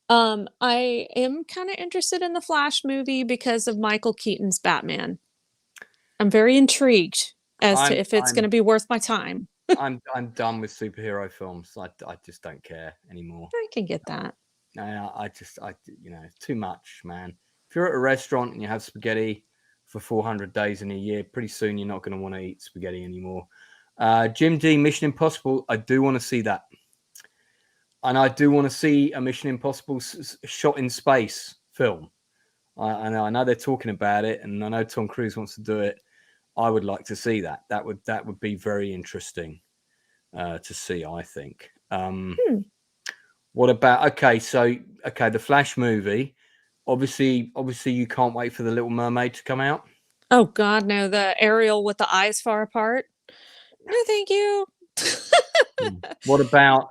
I am kind of interested in the Flash movie because of Michael Keaton's Batman. I'm very intrigued as to if it's going to be worth my time. I'm done with superhero films. I just don't care anymore. I can get that. It's too much, man. If you're at a restaurant and you have spaghetti for 400 days in a year, pretty soon you're not going to want to eat spaghetti anymore. Jim D, Mission Impossible. I do want to see that. And I do want to see a Mission Impossible shot in space film. I know they're talking about it, and I know Tom Cruise wants to do it. I would like to see that. That would be very interesting to see, I think. What about the Flash movie? Obviously, you can't wait for the Little Mermaid to come out. Oh God, no! The Ariel with the eyes far apart. No, thank you. What about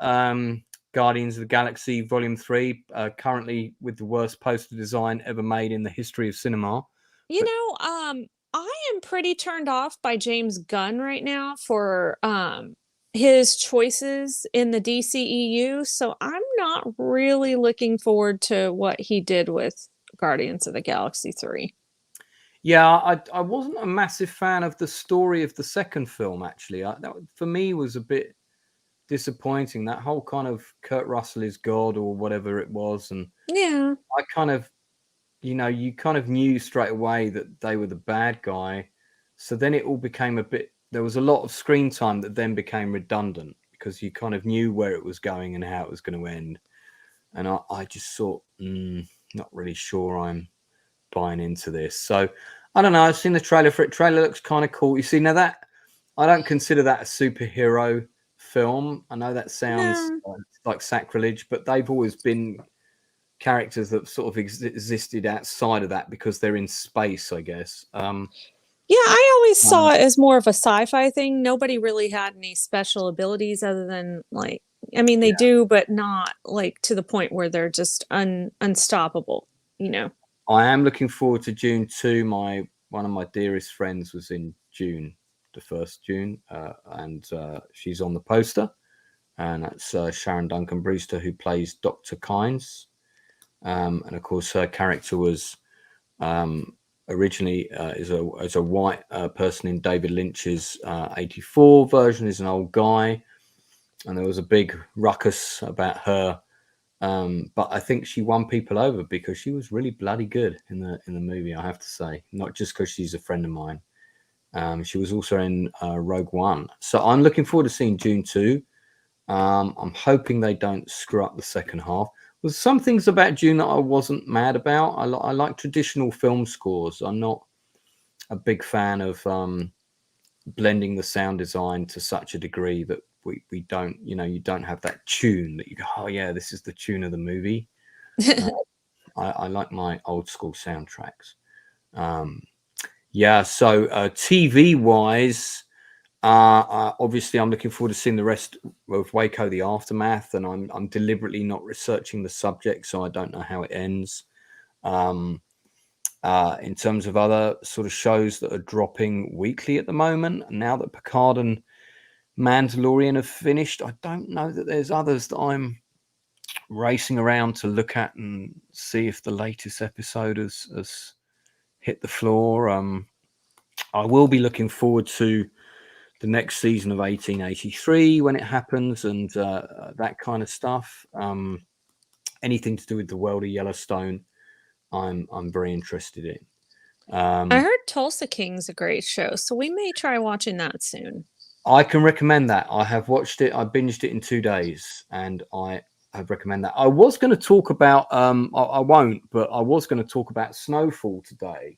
Guardians of the Galaxy Volume 3? Currently with the worst poster design ever made in the history of cinema. I am pretty turned off by James Gunn right now for his choices in the DCEU, so I'm not really looking forward to what he did with Guardians of the Galaxy 3. Yeah, I wasn't a massive fan of the story of the second film, actually. That for me was a bit disappointing. That whole kind of Kurt Russell is God or whatever it was, and yeah, I kind of, you kind of knew straight away that they were the bad guy. So then it all became a bit. There was a lot of screen time that then became redundant because you kind of knew where it was going and how it was going to end. And I just thought, not really sure I'm buying into this. So I don't know. I've seen the trailer for it. Trailer looks kind of cool. You see, now that I don't consider that a superhero film. I know that sounds like sacrilege, but they've always been characters that sort of existed outside of that because they're in space, I guess. Yeah, I always saw it as more of a sci-fi thing. Nobody really had any special abilities other than they do, but not like to the point where they're just unstoppable, I am looking forward to June 2. One of my dearest friends was in June, the 1st June, and she's on the poster, and that's Sharon Duncan Brewster, who plays Dr. Kynes. And of course, her character was originally as a white person in David Lynch's 84 version, is an old guy, and there was a big ruckus about her. But I think she won people over because she was really bloody good in the movie, I have to say, not just because she's a friend of mine. She was also in Rogue One. So I'm looking forward to seeing June 2. I'm hoping they don't screw up the second half. There's some things about June that I wasn't mad about. I like traditional film scores. I'm not a big fan of blending the sound design to such a degree that we don't, you don't have that tune that you go, oh yeah, this is the tune of the movie. I like my old school soundtracks. So TV wise, obviously I'm looking forward to seeing the rest of Waco, the aftermath, and I'm deliberately not researching the subject, so I don't know how it ends. In terms of other sort of shows that are dropping weekly at the moment, now that Picard and Mandalorian have finished, I don't know that there's others that I'm racing around to look at and see if the latest episode has hit the floor. I will be looking forward to the next season of 1883 when it happens, and that kind of stuff. Anything to do with the world of Yellowstone, I'm very interested in. I heard Tulsa King's a great show, so we may try watching that soon. I can recommend that. I have watched it. I binged it in 2 days, and I recommend that. I was going to talk about, I won't, but I was going to talk about Snowfall today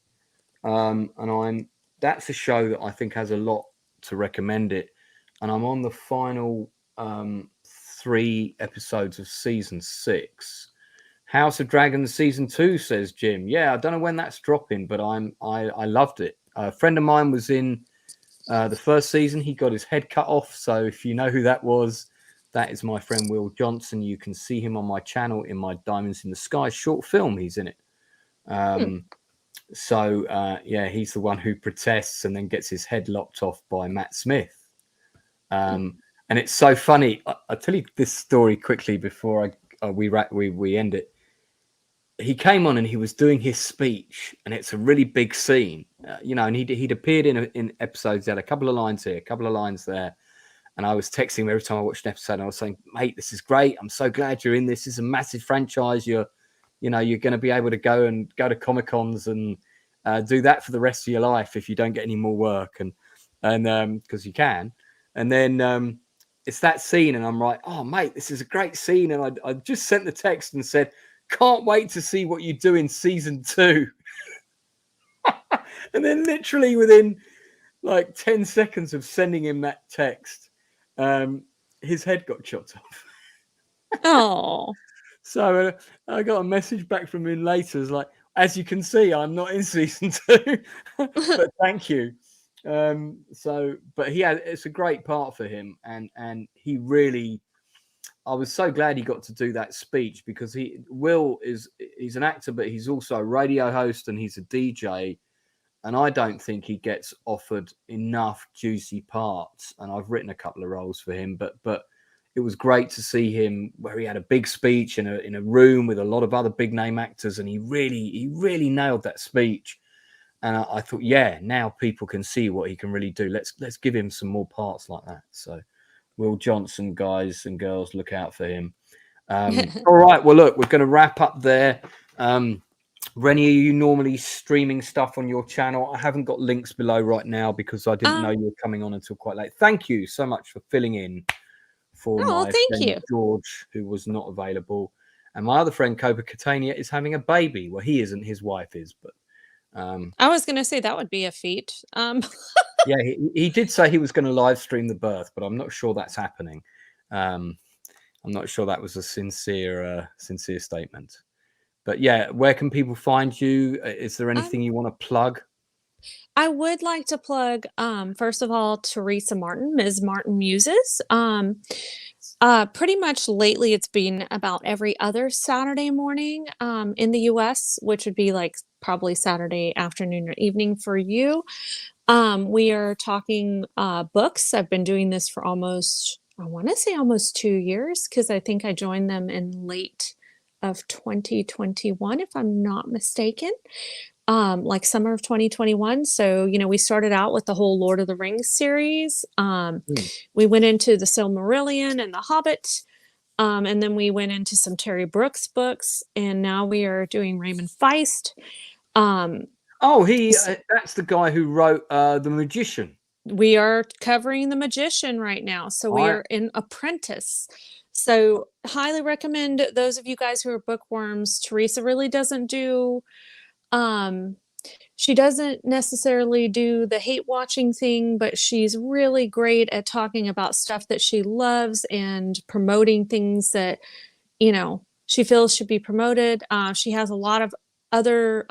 And that's a show that I think has a lot to recommend it. And I'm on the final 3 episodes of season 6. House of Dragons season 2, says Jim. Yeah, I don't know when that's dropping, but I loved it. A friend of mine was in the first season. He got his head cut off. So if you know who that was, that is my friend Will Johnson. You can see him on my channel in my Diamonds in the Sky short film. He's in it. So yeah, he's the one who protests and then gets his head lopped off by Matt Smith. And it's so funny. I'll tell you this story quickly before we end it. He came on and he was doing his speech, and it's a really big scene, and he'd appeared in episodes. He had a couple of lines here, a couple of lines there, and I was texting him every time I watched an episode. And I was saying, "Mate, this is great. I'm so glad you're in this. This is a massive franchise. You're going to be able to go to Comic Cons and do that for the rest of your life if you don't get any more work, and because you can." And then it's that scene, and I'm like, "Oh, mate, this is a great scene." And I just sent the text and said, "Can't wait to see what you do in season 2." And then literally within like 10 seconds of sending him that text, his head got chopped off. Oh. So I got a message back from him later. It's like, "As you can see, I'm not in season 2, but thank you." But it's a great part for him, and he really. I was so glad he got to do that speech, because he's an actor, but he's also a radio host and he's a DJ. And I don't think he gets offered enough juicy parts. And I've written a couple of roles for him, but it was great to see him where he had a big speech in a room with a lot of other big name actors, and he really nailed that speech. And I thought, yeah, now people can see what he can really do. Let's give him some more parts like that. So Will Johnson, guys and girls, look out for him. All right. Well, look, we're going to wrap up there. Rennie, are you normally streaming stuff on your channel? I haven't got links below right now because I didn't know you were coming on until quite late. Thank you so much for filling in for my friend George, who was not available. And my other friend, Copa Catania, is having a baby. Well, he isn't. His wife is. But I was going to say that would be a feat. Yeah, he did say he was going to live stream the birth, but I'm not sure that's happening. I'm not sure that was a sincere statement. But yeah, where can people find you? Is there anything you want to plug? I would like to plug, first of all, Teresa Martin, Ms. Martin Muses. Pretty much lately, it's been about every other Saturday morning in the US, which would be like probably Saturday afternoon or evening for you. We are talking books. I've been doing this for almost 2 years, because I think I joined them in late of 2021, if I'm not mistaken. Like summer of 2021. So, we started out with the whole Lord of the Rings series. We went into the Silmarillion and the Hobbit. And then we went into some Terry Brooks books, and now we are doing Raymond Feist. That's the guy who wrote The Magician. We are covering The Magician right now. So we are in Apprentice. So highly recommend those of you guys who are bookworms. Teresa really doesn't do, she doesn't necessarily do the hate watching thing, but she's really great at talking about stuff that she loves and promoting things that, she feels should be promoted. She has a lot of other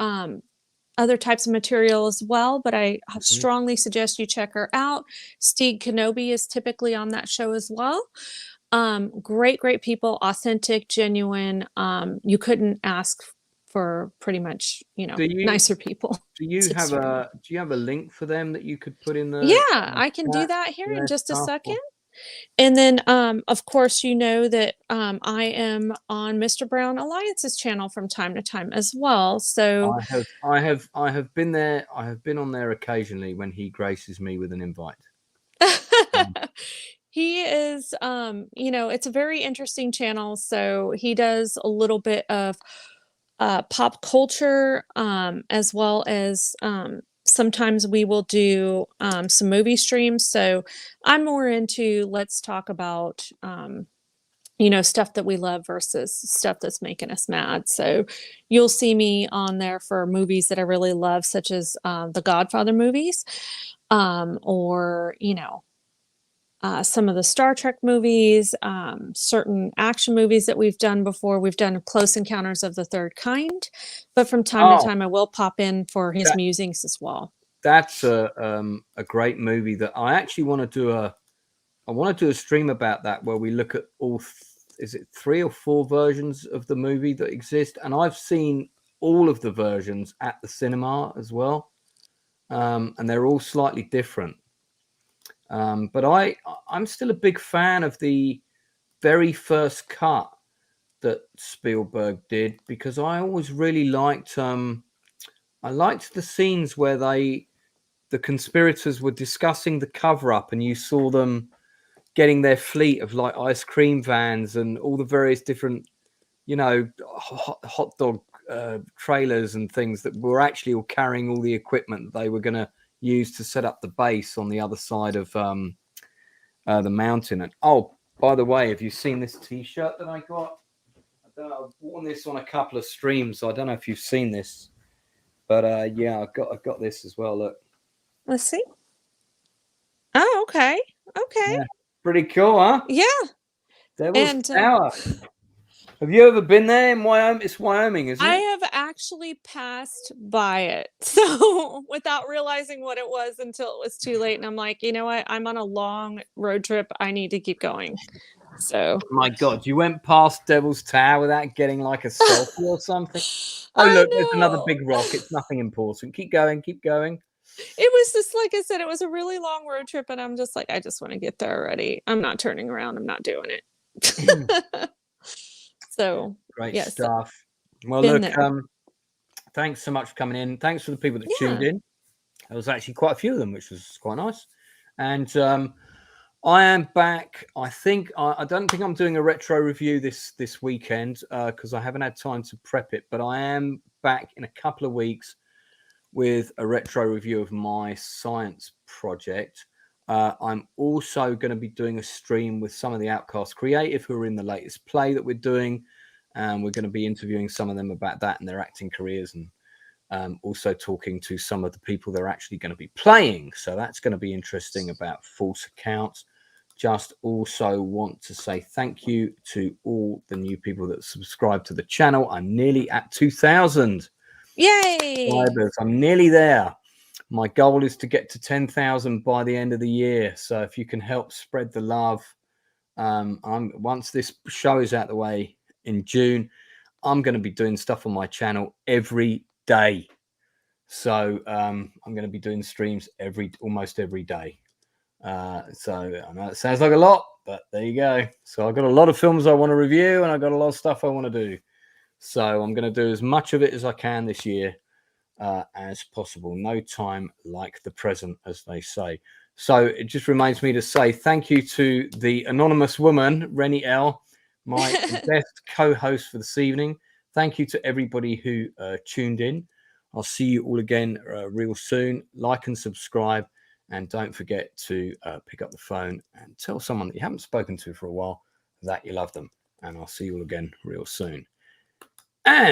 types of material as well, but I strongly suggest you check her out. Steve Kenobi is typically on that show as well. Great people, authentic, genuine. You couldn't ask for pretty much, nicer people. Do you have a link for them that you could put in the? Yeah, I can do that here in just a second. And then, of course, that I am on Mr. Brown Alliance's channel from time to time as well. So I have been there. I have been on there occasionally when he graces me with an invite. He is, it's a very interesting channel. So he does a little bit of pop culture, as well as sometimes we will do some movie streams. So I'm more into, let's talk about stuff that we love versus stuff that's making us mad. So you'll see me on there for movies that I really love, such as the Godfather movies, or some of the Star Trek movies, certain action movies that we've done before. We've done Close Encounters of the Third Kind, but from time to time I will pop in for his musings as well. That's a great movie that I actually want to do a stream about that, where we look at all, is it 3 or 4 versions of the movie that exist? And I've seen all of the versions at the cinema as well. And they're all slightly different. But I'm still a big fan of the very first cut that Spielberg did, because I always really liked the scenes where the conspirators were discussing the cover-up, and you saw them getting their fleet of like ice cream vans and all the various different, hot dog trailers and things that were actually all carrying all the equipment that they were going to use to set up the base on the other side of the mountain. And oh, by the way, have you seen this T-shirt that I got? I don't know, I've worn this on a couple of streams, so I don't know if you've seen this, but yeah, I've got this as well. Look, let's see. Oh, okay. Yeah, pretty cool, huh? Yeah. Devil's Tower. Have you ever been there in Wyoming? It's Wyoming, isn't it? I have actually passed by it, so without realizing what it was until it was too late. And I'm like, you know what? I'm on a long road trip. I need to keep going. So, my God, you went past Devil's Tower without getting like a selfie or something? Oh, look, there's another big rock. It's nothing important. Keep going, keep going. It was just, like I said, it was a really long road trip, and I'm just like, I just want to get there already. I'm not turning around. I'm not doing it. So great stuff. Well, look, thanks so much for coming in. Thanks for the people that tuned in. There was actually quite a few of them, which was quite nice. And I am back. I don't think I'm doing a retro review this weekend because I haven't had time to prep it, but I am back in a couple of weeks with a retro review of my science project. I'm also going to be doing a stream with some of the Outcasts Creative who are in the latest play that we're doing. And we're going to be interviewing some of them about that and their acting careers, and also talking to some of the people they're actually going to be playing. So that's going to be interesting about false accounts. Just also want to say thank you to all the new people that subscribe to the channel. I'm nearly at 2,000. Yay! Subscribers. I'm nearly there. My goal is to get to 10,000 by the end of the year. So if you can help spread the love, once this show is out the way in June, I'm going to be doing stuff on my channel every day. So I'm going to be doing streams almost every day. So I know it sounds like a lot, but there you go. So I've got a lot of films I want to review, and I've got a lot of stuff I want to do. So I'm going to do as much of it as I can this year as possible. No time like the present, as they say. So it just reminds me to say thank you to the anonymous woman, Rennie L., my best co-host for this evening. Thank you to everybody who tuned in. I'll see you all again real soon. Like and subscribe. And don't forget to pick up the phone and tell someone that you haven't spoken to for a while that you love them. And I'll see you all again real soon. And